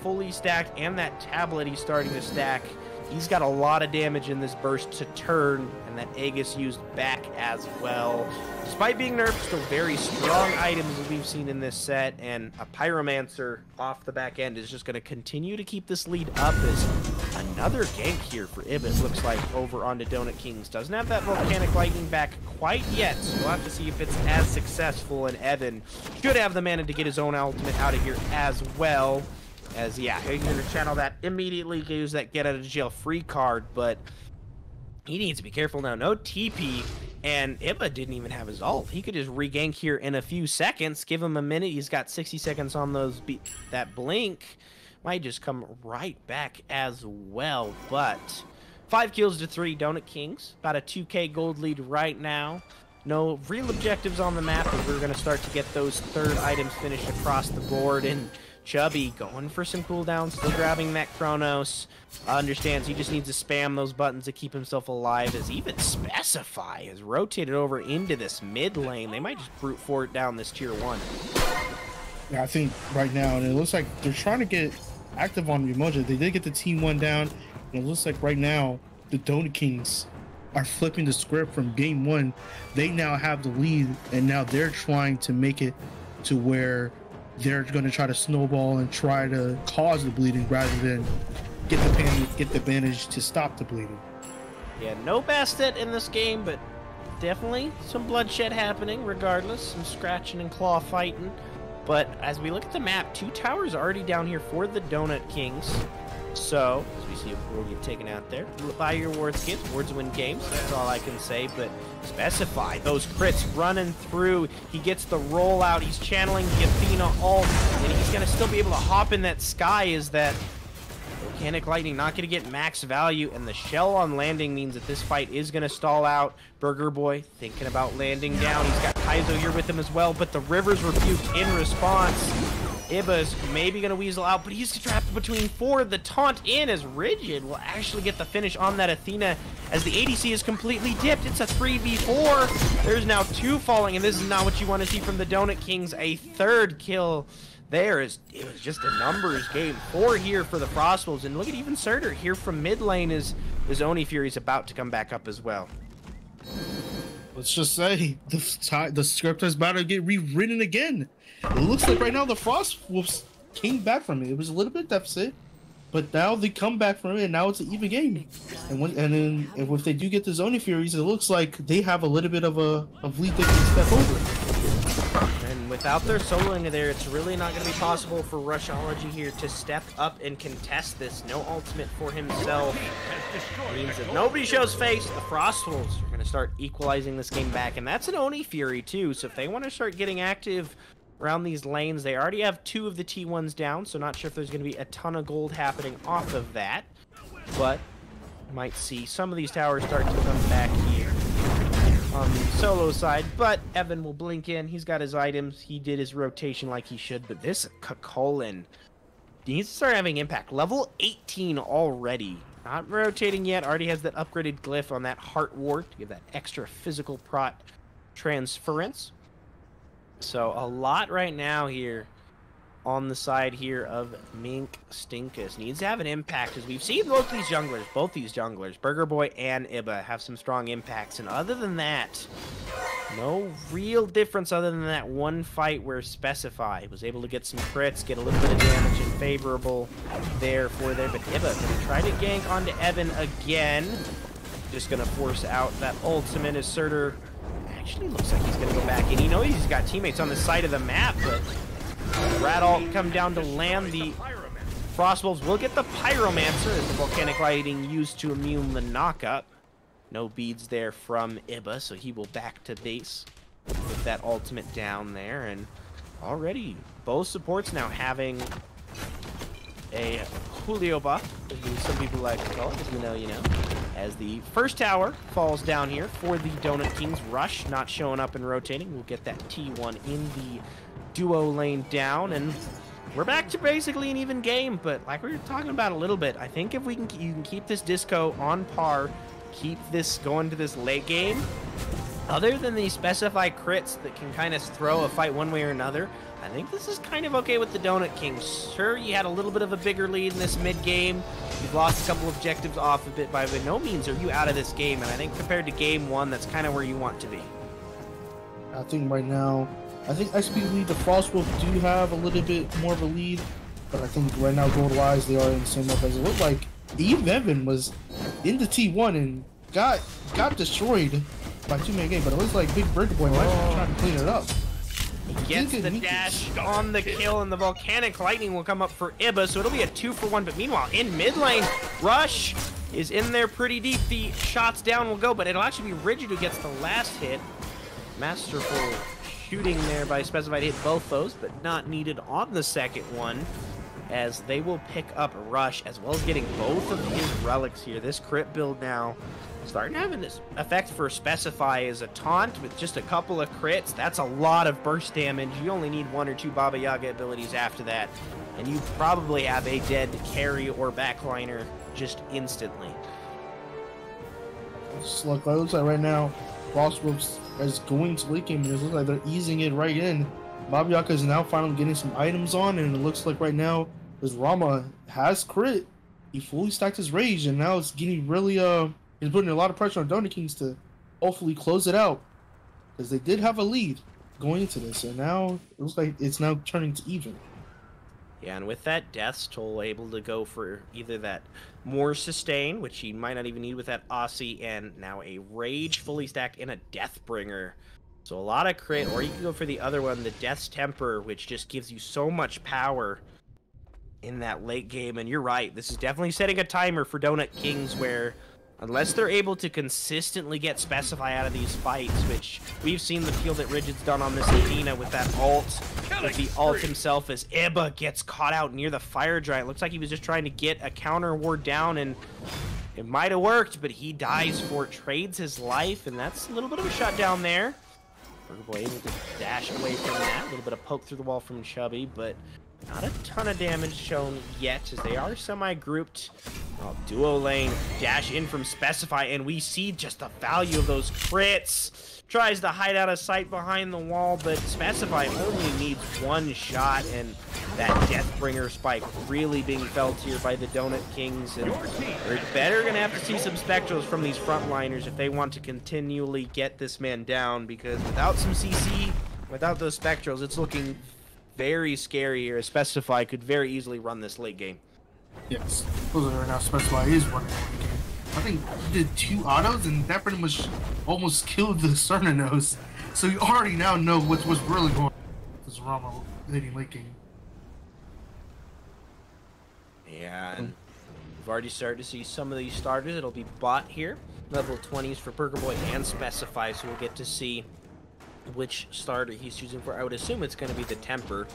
fully stacked and that tablet he's starting to stack. He's got a lot of damage in this burst to turn, and that Aegis used back as well. Despite being nerfed, still very strong items that we've seen in this set, and a Pyromancer off the back end is just going to continue to keep this lead up as another gank here for Ibis. Looks like over onto Donut Kings. Doesn't have that Volcanic Lightning back quite yet, so we'll have to see if it's as successful, and Evan should have the mana to get his own ultimate out of here as well. As, yeah, he's going to channel that immediately, use that get out of jail free card, but he needs to be careful now. No TP, and Iba didn't even have his ult. He could just regank here in a few seconds. Give him a minute. He's got 60 seconds on those. That blink might just come right back as well, but 5 kills to 3 Donut Kings. About a 2k gold lead right now. No real objectives on the map, but we're going to start to get those third items finished across the board, and Chubby going for some cooldowns, still grabbing that Chronos. Understands he just needs to spam those buttons to keep himself alive, as even Specify has rotated over into this mid lane. They might just brute force it down this tier 1. Yeah, I think right now, and it looks like they're trying to get active on Umoja. They did get the T1 down, and it looks like right now the Donut Kings are flipping the script from game 1. They now have the lead, and now they're trying to make it to where they're going to try to snowball and try to cause the bleeding rather than get the advantage to stop the bleeding. Yeah, no Bastet in this game, but definitely some bloodshed happening regardless. Some scratching and claw fighting. But as we look at the map, 2 towers already down here for the Donut Kings. So, as we see a will get taken out there. Buy your wards kits, wards win games, that's all I can say, but Specify those crits running through. He gets the rollout, he's channeling the Athena ult, and he's going to still be able to hop in that sky. Is that Volcanic Lightning not going to get max value, and the shell on landing means that this fight is going to stall out. Burger Boy thinking about landing down. He's got Kaizo here with him as well, but the River's rebuked in response. Iba's maybe going to weasel out, but he's trapped between 4. The taunt in as Rigid will actually get the finish on that Athena as the ADC is completely dipped. It's a 3v4. There's now 2 falling, and this is not what you want to see from the Donut Kings. A 3rd kill there. It was just a numbers game. 4 here for the Frostwolves, and look at even Surtur here from mid lane as Oni Fury's about to come back up as well. Let's just say the script is about to get rewritten again. It looks like right now the Frostwolves came back from it. It was a little bit deficit, but now they come back from it, and now it's an even game. And if they do get the Zoni Furies, it looks like they have a little bit of a lead they can step over. And without their soloing there, it's really not going to be possible for Rushology here to step up and contest this. No ultimate for himself. It means if nobody shows face, the Frostwolves are going to start equalizing this game back, and that's an Oni Fury too. So if they want to start getting active around these lanes, they already have 2 of the T1s down, so not sure if there's going to be a ton of gold happening off of that, but might see some of these towers start to come back here on the solo side. But Evan will blink in. He's got his items. He did his rotation like he should, but this Kakolin needs to start having impact. Level 18 already. Not rotating yet. Already has that upgraded glyph on that Heart Ward to give that extra physical prot transference. So a lot right now here on the side here of Mink Stinkus. Needs to have an impact, as we've seen both these junglers, Burger Boy and Iba, have some strong impacts. And other than that, no real difference other than that one fight where Specify was able to get some crits, get a little bit of damage and favorable there for there. But Iba gonna try to gank onto Evan again. Just gonna force out that ultimate as Surtur actually looks like he's going to go back in. He knows he's got teammates on the side of the map, but Radalt come down to land. The Frostwolves will get the Pyromancer as the Volcanic Lightning used to immune the knockup. No beads there from Iba, so he will back to base with that ultimate down there. And already both supports now having a Julio buff, as some people like to call it. If you know, you know. As the first tower falls down here for the Donut Kings. Rush not showing up and rotating. We'll get that T1 in the duo lane down, and we're back to basically an even game. But like we were talking about a little bit, I think if you can keep this disco on par, keep this going to this late game, other than the specified crits that can kind of throw a fight one way or another, I think this is kind of okay with the Donut Kings. Sure, you had a little bit of a bigger lead in this mid-game. You've lost a couple objectives off of it, but by no means are you out of this game. And I think compared to game one, that's kind of where you want to be. I think right now, I think XP the Frostwolf do have a little bit more of a lead, but I think right now, gold-wise, they are in the same up as it looked like. Eve Evan was in the T1 and got destroyed by two-man game, but it looks like Big Burger Boy might be trying to clean it up. He gets the dash on the kill, and the Volcanic Lightning will come up for Iba, so it'll be a 2-for-1. But meanwhile, in mid lane, Rush is in there pretty deep. The shots down will go, but it'll actually be Rigid who gets the last hit. Masterful shooting there by Specified hit both those, but not needed on the second one, as they will pick up Rush, as well as getting both of his relics here. This crit build now starting having this effect for Specify as a taunt with just a couple of crits. That's a lot of burst damage. You only need one or two Baba Yaga abilities after that, and you probably have a dead carry or backliner just instantly. Look, it looks like right now, Frostwolves is going to late game, and it looks like they're easing it right in. Baba Yaga is now finally getting some items on, and it looks like right now, his Rama has crit. He fully stacked his rage, and now it's getting really, he's putting a lot of pressure on Donut Kings to hopefully close it out, because they did have a lead going into this, and now it looks like it's now turning to even. Yeah, and with that Death's Toll able to go for either that more sustain, which he might not even need with that Aussie, and now a Rage fully stacked and a Deathbringer. So a lot of crit, or you can go for the other one, the Death's Temper, which just gives you so much power in that late game. And you're right, this is definitely setting a timer for Donut Kings, where unless they're able to consistently get Specify out of these fights, which we've seen the field that Rigid's done on this Athena with that ult, with the ult himself, as Iba gets caught out near the Fire Giant. Looks like he was just trying to get a counter ward down, and it might have worked, but he dies for it, trades his life, and that's a little bit of a shutdown there. Burger Boy able to dash away from that. A little bit of poke through the wall from Chubby, but not a ton of damage shown yet, as they are semi-grouped. Oh, duo lane, dash in from Specify, and we see just the value of those crits. Tries to hide out of sight behind the wall, but Specify only needs one shot, and that Deathbringer spike really being felt here by the Donut Kings. And they're better going to have to see some Spectrals from these frontliners if they want to continually get this man down, because without some CC, without those Spectrals, it's looking very scary here. Specify could very easily run this late game. Yes, right now Specify is running the late game. I think he did 2 autos, and that pretty much almost killed the Cernanos. So you already now know what's really going on with this Rama leading late game. Yeah, and we've already started to see some of these starters. It'll be bot here, level 20s for Burger Boy and Specify, so we'll get to see which starter he's choosing for. I would assume it's going to be the Temper,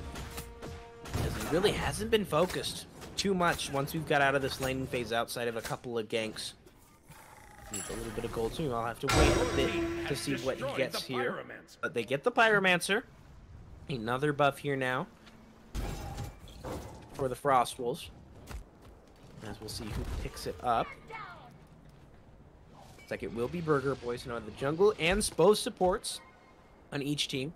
because he really hasn't been focused too much once we've got out of this laning phase outside of a couple of ganks. Needs a little bit of gold too. I'll have to wait a bit to see what he gets here. But they get the Pyromancer. Another buff here now for the Frostwolves, as we'll see who picks it up. Looks like it will be Burger Boys. Now the jungle and both supports on each team,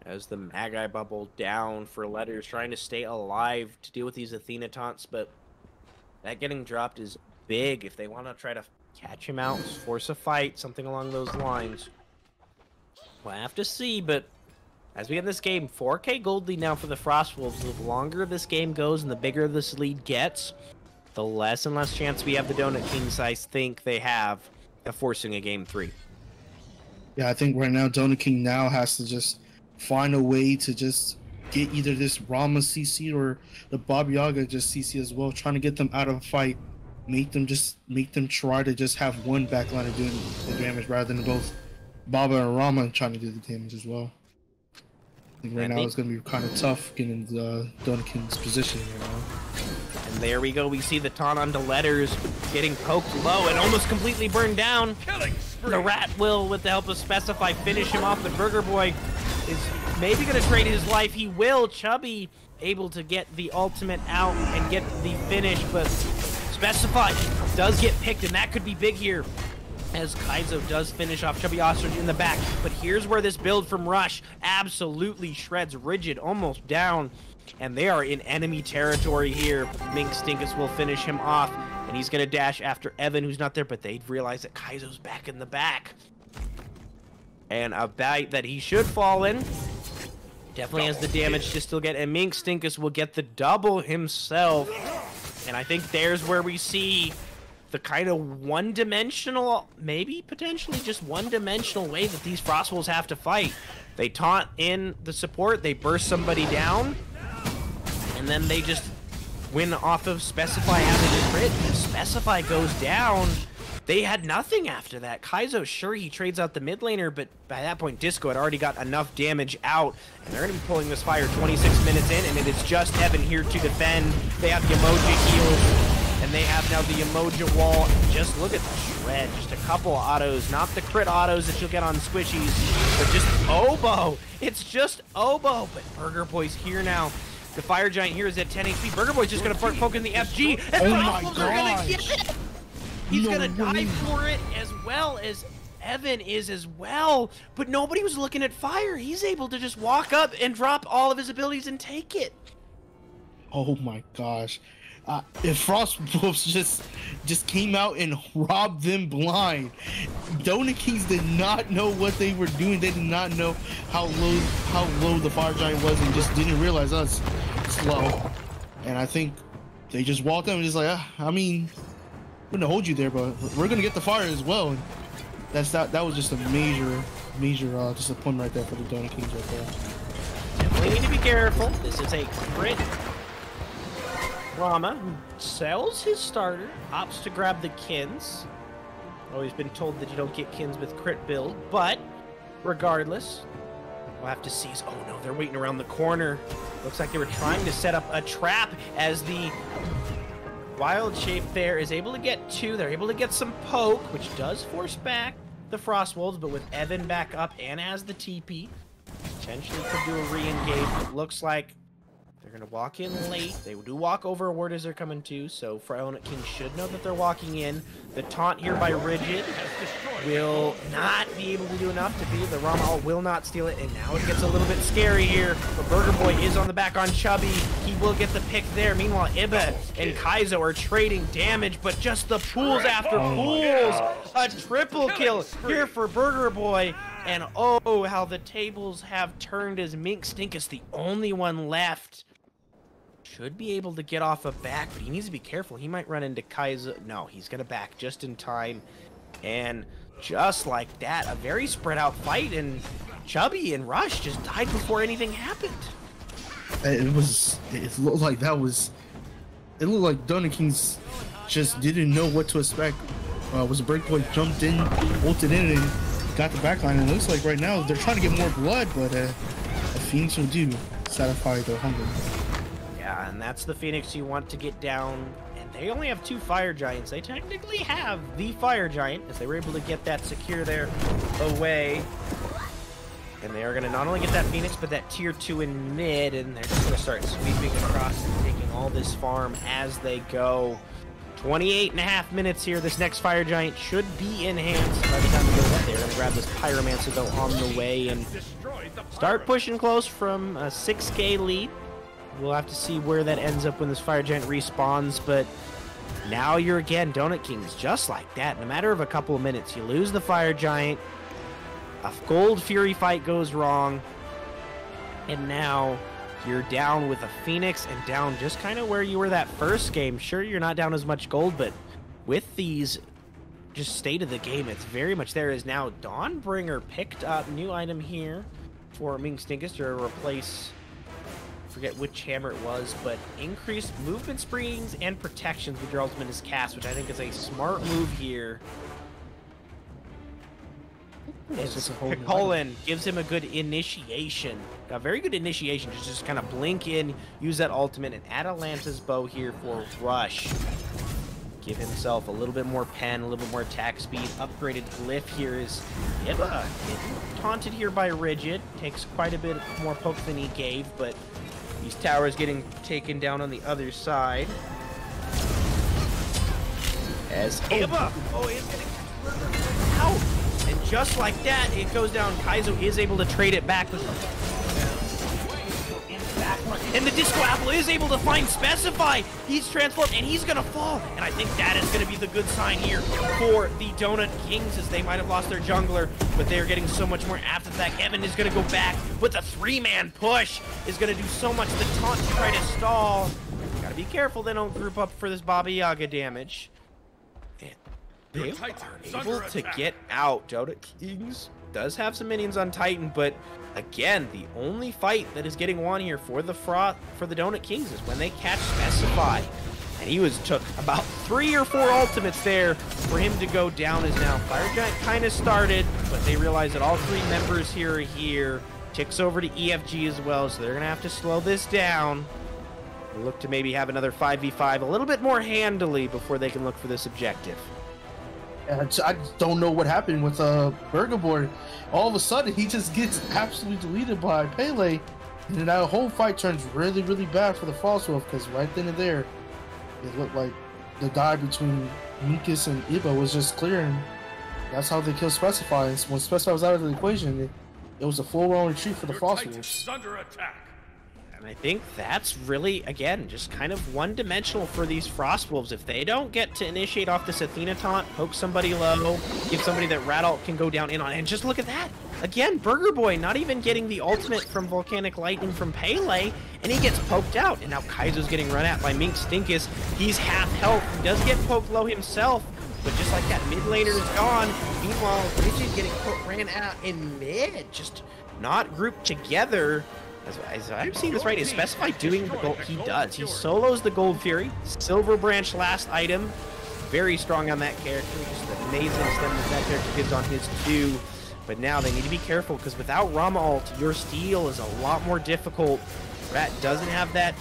as the Magi bubble down for Letters, trying to stay alive to deal with these Athena taunts, but that getting dropped is big if they want to try to catch him out, force a fight, something along those lines. We'll have to see, but as we get this game, 4K gold lead now for the Frostwolves. The longer this game goes and the bigger this lead gets, the less and less chance we have the Donut Kings, I think, they have of forcing a game 3. Yeah, I think right now Donut King now has to just find a way to just get either this Rama CC or the Baba Yaga just CC as well, trying to get them out of a fight, make them try to just have one backliner doing the damage rather than both Baba and Rama trying to do the damage as well. I think right now it's going to be kind of tough getting the Donut King's position right now. And there we go. We see the taunt onto Letters getting poked low and almost completely burned down. The Rat will, with the help of Specify, finish him off, but Burger Boy is maybe going to trade his life. He will. Chubby able to get the ultimate out and get the finish, but Specify does get picked, and that could be big here, as Kaizo does finish off Chubby Ostrich in the back. But here's where this build from Rush absolutely shreds Rigid, almost down, and they are in enemy territory here. Mink Stinkus will finish him off, and he's going to dash after Evan, who's not there, but they realize that Kaizo's back in the back. And a bite that he should fall in. Definitely has the damage to still get, and Mink Stinkus will get the double himself. And I think there's where we see the kind of one-dimensional, maybe potentially just one-dimensional way that these Frostwolves have to fight. They taunt in the support, they burst somebody down, and then they just win off of Specify having a crit. If Specify goes down, they had nothing after that. Kaizo, sure, he trades out the mid laner, but by that point, Disco had already got enough damage out, and they're going to be pulling this fire 26 minutes in, and it is just Evan here to defend. They have the Emoji heals, and they have now the Emoji wall. Just look at the shred, just a couple autos, not the crit autos that you'll get on squishies, but just Oboe. It's just Oboe, but Burger Boy's here now. The Fire Giant here is at 10 HP. Burger Boy's just going to start poking the FG, and Frostwolves are going to get it! He's going to die for it, as well as Evan is as well, but nobody was looking at fire. He's able to just walk up and drop all of his abilities and take it. Oh my gosh. If Frostwolves just came out and robbed them blind, Donut Kings did not know what they were doing. They did not know how low the Fire Giant was, and just didn't realize us slow. And I think they just walked up and just like, I mean, we're gonna hold you there, but we're gonna get the fire as well. And that was just a major disappointment right there for the Donut Kings right there. Definitely need to be careful. This is a crit. Rama, who sells his starter, opts to grab the Kins. Always been told that you don't get Kins with crit build, but regardless, we'll have to see. Oh no, they're waiting around the corner. Looks like they were trying to set up a trap as the Wild Shape there is able to get two. They're able to get some poke, which does force back the Frostwolves, but with Evan back up and as the TP, potentially could do a re-engage. It looks like they're going to walk in late. They do walk over a ward as they're coming to, so Donut King should know that they're walking in. The taunt here by Rigid will not be able to do enough to beat the Rama. Will not steal it, and now it gets a little bit scary here. But Burger Boy is on the back on Chubby. He will get the pick there. Meanwhile, Iba and Kaizo are trading damage, but just the pools after pools. A triple kill here for Burger Boy. And oh, how the tables have turned as Mink Stinkus, the only one left, should be able to get off a back, but he needs to be careful. He might run into Kaizo. No, he's going to back just in time. And just like that, a very spread out fight, and Chubby and Rush just died before anything happened. It looked like Donut Kings just didn't know what to expect. Was a Breakboy jumped in, ulted in, and got the backline. And it looks like right now they're trying to get more blood, but a Phoenix will do satisfy their hunger. Yeah, and that's the Phoenix you want to get down. And they only have 2 Fire Giants. They technically have the Fire Giant, as they were able to get that secure there away. And they are going to not only get that Phoenix, but that tier 2 in mid, and they're just going to start sweeping across and taking all this farm as they go. 28.5 minutes here. This next Fire Giant should be enhanced by the time we go up. They're going to grab this Pyromancer, though, on the way and start pushing close from a 6K lead. We'll have to see where that ends up when this Fire Giant respawns, but now you're again Donut Kings, just like that. In a matter of a couple of minutes, you lose the Fire Giant, a Gold Fury fight goes wrong, and now you're down with a Phoenix and down just kind of where you were that first game. Sure, you're not down as much gold, but with these just state of the game, it's very much there. Is now Dawnbringer picked up new item here for Ming Stinkus to replace, forget which hammer it was, but increased movement springs and protections with your ultimate is cast, which I think is a smart move here. Colin gives him a good initiation, a very good initiation, just kind of blink in, use that ultimate, and Atalanta's bow here for rush. Give himself a little bit more pen, a little bit more attack speed. Upgraded glyph here is Iba. Taunted here by Rigid, takes quite a bit more poke than he gave, but these towers getting taken down on the other side. As Iba, is getting out. And just like that, it goes down. Kaizo is able to trade it back with and the Disco Apple is able to find Specify. He's transformed and he's gonna fall. And I think that is gonna be the good sign here for the Donut Kings, as they might have lost their jungler, but they're getting so much more after attack. Evan is gonna go back with a 3-man push, is gonna do so much. The taunt to try to stall. Gotta be careful they don't group up for this Baba Yaga damage. They are able to get out. Donut Kings does have some minions on Titan, but again, the only fight that is getting won here for the Donut Kings is when they catch Specify. And he took about 3 or 4 ultimates there for him to go down. As now Fire Giant kind of started, but they realize that all 3 members here are here. Ticks over to EFG as well, so they're gonna have to slow this down. Look to maybe have another 5v5 a little bit more handily before they can look for this objective. I don't know what happened with Burger Boy. All of a sudden, he just gets absolutely deleted by Pele, and then that whole fight turns really, really bad for the False Wolf, because right then and there, it looked like the die between Minkus and Iba was just clear, and that's how they kill Specify. And when Specify was out of the equation, it was a full-on retreat for the False Wolves. Under attack. And I think that's really, again, just kind of one-dimensional for these Frost Wolves. If they don't get to initiate off this Athena taunt, poke somebody low, give somebody that Rattle can go down in on, and just look at that! Again, Burger Boy not even getting the ultimate from Volcanic Lightning from Pele, and he gets poked out. And now Kaizo's getting run at by Mink Stinkus. He's half health. He does get poked low himself, but just like that, mid laner is gone. Meanwhile, Rigid getting ran out in mid, just not grouped together. As I'm seeing this right, is Specify doing the gold? He does. He solos the Gold Fury. Silver Branch last item. Very strong on that character. Just an amazing stem that character gives on his 2. But now they need to be careful, because without Rama ult, your steal is a lot more difficult. Rat doesn't have that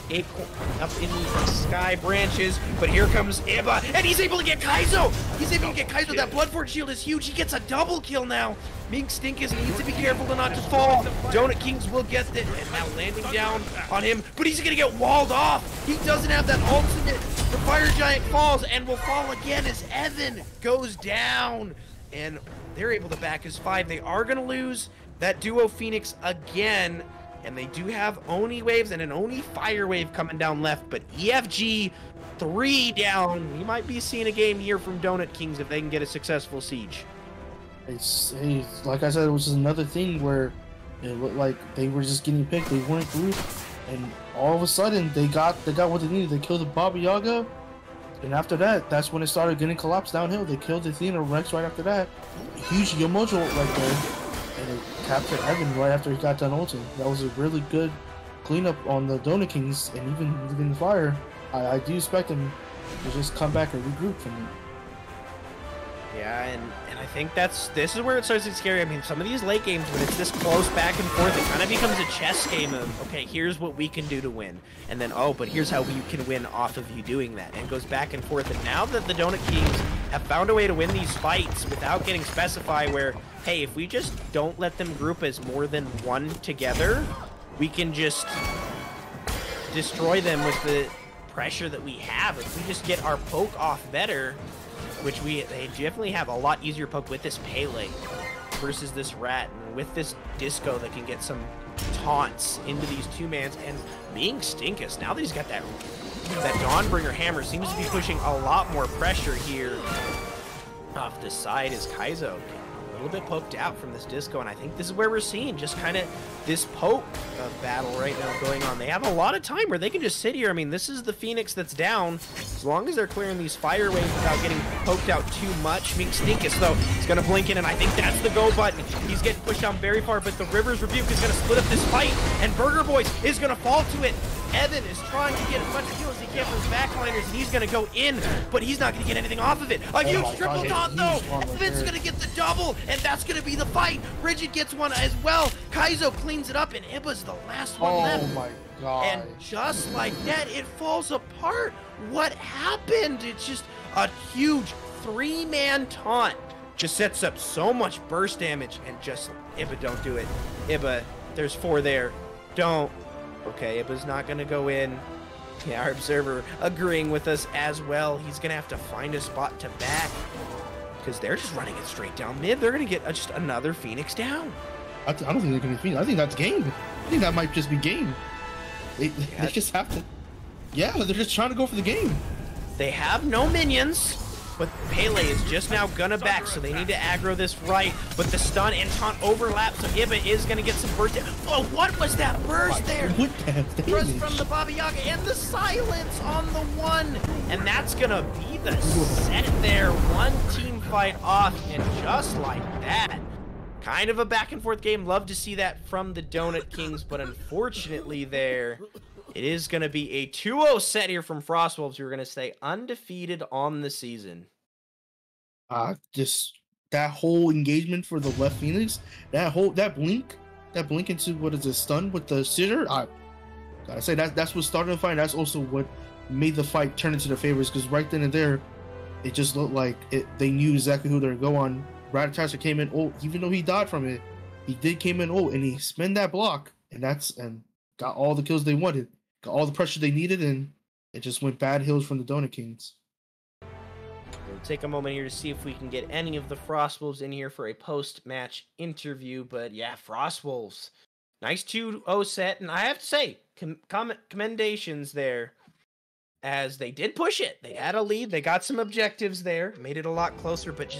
up in the sky branches, but here comes Iba, and he's able to get Kaizo! He's able to get Kaizo. That Bloodforge shield is huge. He gets a double kill now. Mink Stinkus needs to be careful to not to fall. Donut Kings will get it, and now landing down on him, but he's gonna get walled off. He doesn't have that ultimate. The Fire Giant falls and will fall again as Evan goes down, and they're able to back his 5. They are gonna lose that duo Phoenix again. And they do have Oni waves and an Oni fire wave coming down left, but EFG 3 down. We might be seeing a game here from Donut Kings if they can get a successful siege. Like I said, it was just another thing where it looked like they were just getting picked. They weren't grouped, and all of a sudden they got what they needed. They killed the Baba Yaga, and after that, that's when it started getting collapsed downhill. They killed the Athena Rex right after that. Huge Yomojo right there. And they captured Evan right after he got done ulting. That was a really good cleanup on the Donut Kings, and even in the fire. I do expect them to just come back and regroup from it. Yeah, and I think this is where it starts to get scary. I mean, some of these late games, when it's this close back and forth, it kind of becomes a chess game of, okay, here's what we can do to win. And then, oh, but here's how you can win off of you doing that. And it goes back and forth. And now that the Donut Kings have found a way to win these fights without getting Specify, where, hey, if we just don't let them group as more than one together, we can just destroy them with the pressure that we have. If we just get our poke off better, which they definitely have a lot easier poke with this Pele versus this Rat, and with this Disco that can get some taunts into these 2-mans, and being Stinkus, now that he's got that Dawnbringer hammer, seems to be pushing a lot more pressure here off the side as Kaizo can little bit poked out from this disco, and I think this is where we're seeing just kind of this poke battle right now going on. They have a lot of time where they can just sit here. I mean, this is the Phoenix that's down. As long as they're clearing these fire waves without getting poked out too much. Mink Stinkus, though, is going to blink in, and I think that's the go button. He's getting pushed down very far, but the Rivers Rebuke is going to split up this fight, and Burger Boys is going to fall to it. Evan is trying to get as much heal as he can from his backliners, and he's going to go in, but he's not going to get anything off of it. A huge triple taunt, though. Evan's going to get the double, and that's going to be the fight. Rigid gets one as well. Kaizo cleans it up, and Iba's the last one left. Oh my god. And just like that, it falls apart. What happened? It's just a huge 3-man taunt. Just sets up so much burst damage, and just, Iba, don't do it. Iba, there's 4 there. Don't. Okay, Iba's not going to go in. Yeah, our observer agreeing with us as well. He's going to have to find a spot to back because they're just running it straight down mid. They're going to get just another Phoenix down. I don't think they're going to Phoenix. I think that's game. I think that might just be game. They just have to. Yeah, they're just trying to go for the game. They have no minions. But Pele is just now gonna back, so they need to aggro this right. But the stun and taunt overlap, so Iba is gonna get some burst. Oh, what was that burst there? Burst from the Baba Yaga and the silence on the one. And that's gonna be the set there. One team fight off, and just like that. Kind of a back and forth game. Love to see that from the Donut Kings, but unfortunately there, it is going to be a 2-0 set here from Frostwolves, who are going to stay undefeated on the season. Just that whole engagement for the left Phoenix, that blink into what is a stun with the scissor. I gotta say that's what started the fight. That's also what made the fight turn into their favors, because right then and there, it just looked like they knew exactly who they were going on. Ratataster came in ult, even though he died from it. He did came in ult, and he spun that block, and got all the kills they wanted. Got all the pressure they needed, and it just went bad hills from the Donut Kings. We'll take a moment here to see if we can get any of the Frostwolves in here for a post-match interview. But yeah, Frostwolves, nice 2-0 set, and I have to say, commendations there, as they did push it. They had a lead, they got some objectives there, made it a lot closer, but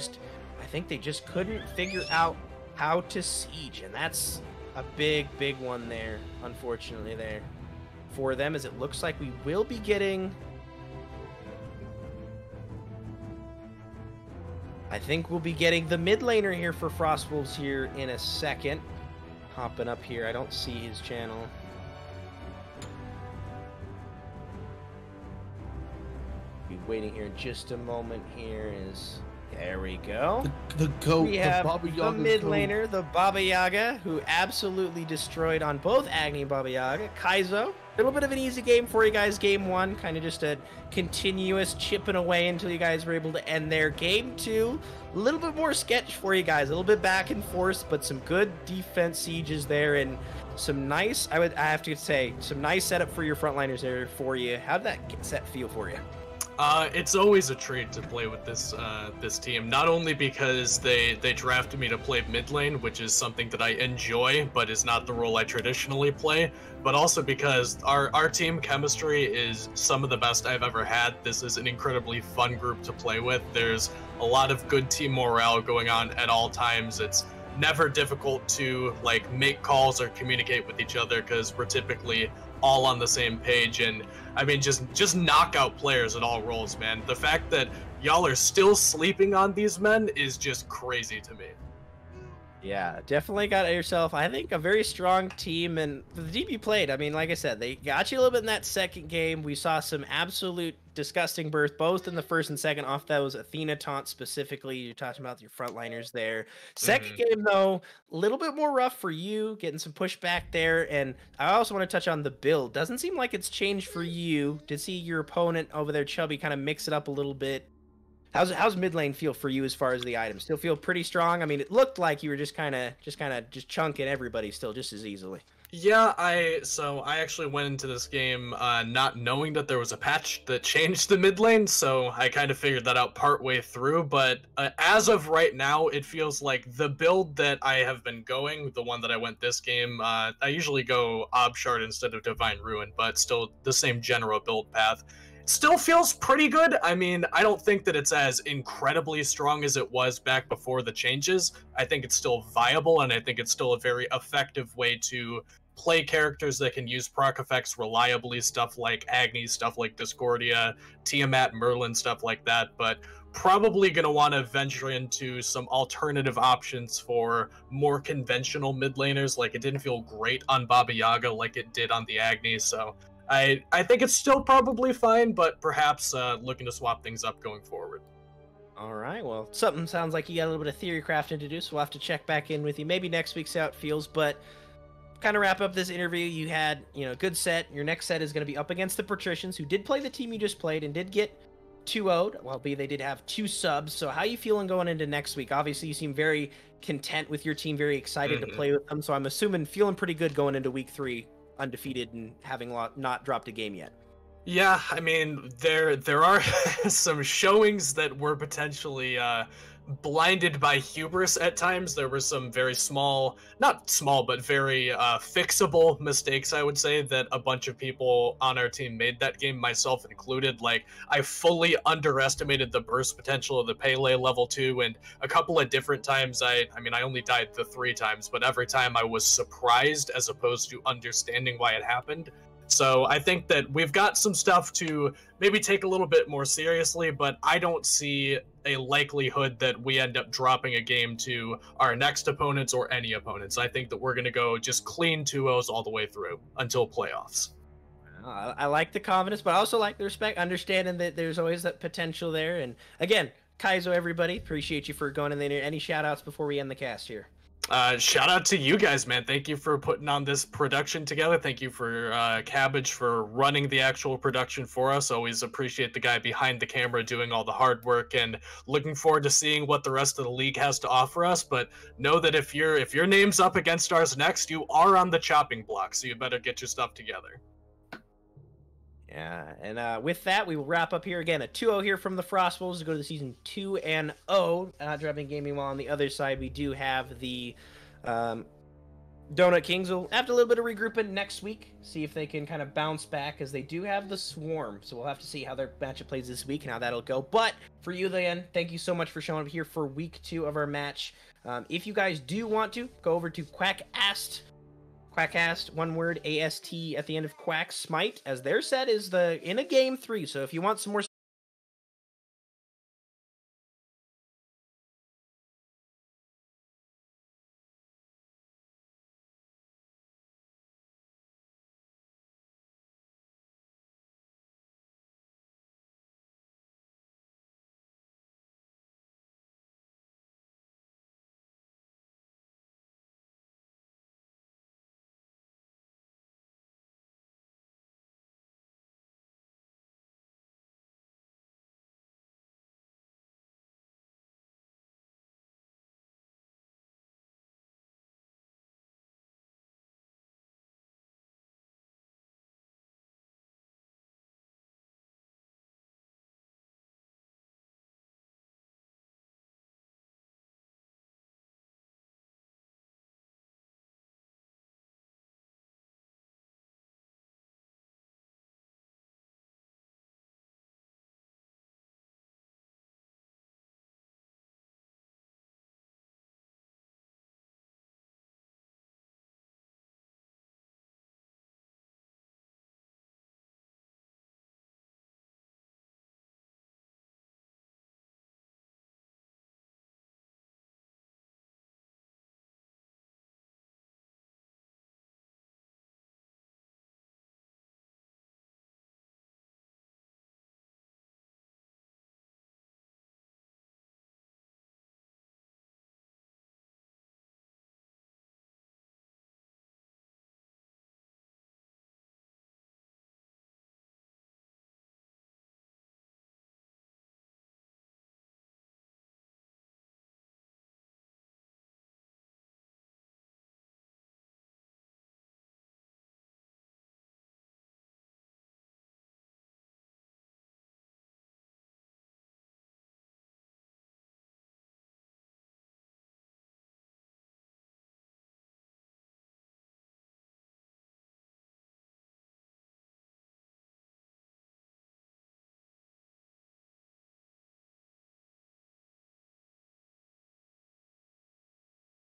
I think they just couldn't figure out how to siege, and that's a big one there, unfortunately, there for them, as it looks like we will be getting, I think we'll be getting the mid laner here for Frostwolves here in a second. Hopping up here, I don't see his channel. Be waiting here in just a moment here is, there we go. The goat, we have Baba Yaga, the mid laner, the Baba Yaga, who absolutely destroyed on both Agni and Baba Yaga. Kaizo, a little bit of an easy game for you guys. Game 1, kind of just a continuous chipping away until you guys were able to end there. Game 2, a little bit more sketch for you guys, a little bit back and forth, but some good defense sieges there, and some nice, I have to say, some nice setup for your frontliners there for you. How'd that set feel for you? It's always a treat to play with this team, not only because they drafted me to play mid lane, which is something that I enjoy, but is not the role I traditionally play, but also because our team chemistry is some of the best I've ever had. This is an incredibly fun group to play with. There's a lot of good team morale going on at all times. It's never difficult to like make calls or communicate with each other because we're typically all on the same page, and I mean just knockout players at all roles, man. The fact that y'all are still sleeping on these men is just crazy to me. Yeah, definitely got yourself, I think, a very strong team, and the team you played, I mean, like I said, they got you a little bit in that second game. We saw some absolute disgusting burst, both in the first and second, off those Athena taunts specifically. You're talking about your frontliners there. Second game, though, a little bit more rough for you, getting some pushback there, and I also want to touch on the build. Doesn't seem like it's changed for you. To see your opponent over there, Chubby, kind of mix it up a little bit. How's mid lane feel for you as far as the items? Still feel pretty strong? I mean, it looked like you were just kind of chunking everybody still just as easily. Yeah, I actually went into this game not knowing that there was a patch that changed the mid lane, so I kind of figured that out partway through, but as of right now, it feels like the build that I have been going, the one that I went this game, I usually go Ob Shard instead of Divine Ruin, but still the same general build path. still feels pretty good. I mean, I don't think that it's as incredibly strong as it was back before the changes. I think it's still viable, and I think it's still a very effective way to play characters that can use proc effects reliably, stuff like Agni, stuff like Discordia, Tiamat, Merlin, stuff like that, but probably going to want to venture into some alternative options for more conventional mid laners. Like, it didn't feel great on Baba Yaga like it did on the Agni, so I think it's still probably fine, but perhaps looking to swap things up going forward. All right, well, something sounds like you got a little bit of theory crafting to do, so we'll have to check back in with you maybe next week, see how it feels, but kind of wrap up this interview. You had, a good set. Your next set is going to be up against the Patricians, who did play the team you just played and did get 2-0'd. Well, they did have 2 subs. So how are you feeling going into next week? Obviously, you seem very content with your team, very excited to play with them. So I'm assuming feeling pretty good going into week 3, undefeated and having not dropped a game yet. Yeah, I mean, there are some showings that were potentially blinded by hubris at times. There were some very not small, but very fixable mistakes, I would say, that a bunch of people on our team made that game, myself included. Like, I fully underestimated the burst potential of the Pele level 2, and a couple of different times, I only died the 3 times, but every time I was surprised as opposed to understanding why it happened. So I think that we've got some stuff to maybe take a little bit more seriously, but I don't see a likelihood that we end up dropping a game to our next opponents or any opponents. I think that we're going to go just clean 2-0s all the way through until playoffs. I like the confidence, but I also like the respect, understanding that there's always that potential there. And again, Kaizo, everybody, appreciate you for going in there. Any shout outs before we end the cast here? Shout out to you guys, man. Thank you for putting on this production together. Thank you for Cabbage for running the actual production for us. Always appreciate the guy behind the camera doing all the hard work, and looking forward to seeing what the rest of the league has to offer us. But know that if your name's up against ours next, you are on the chopping block, so you better get your stuff together. Yeah, and with that, we will wrap up here again. A 2-0 here from the Frost Wolves to go to the season 2-0. Dropping gaming, while on the other side, we do have the Donut Kings. Will have a little bit of regrouping next week, see if they can kind of bounce back, as they do have the Swarm. So we'll have to see how their matchup plays this week and how that'll go. But for you, then, thank you so much for showing up here for week 2 of our match. If you guys do want to, go over to Quackast, one word, AST at the end of Quack Smite, as their set is in a game 3. So if you want some more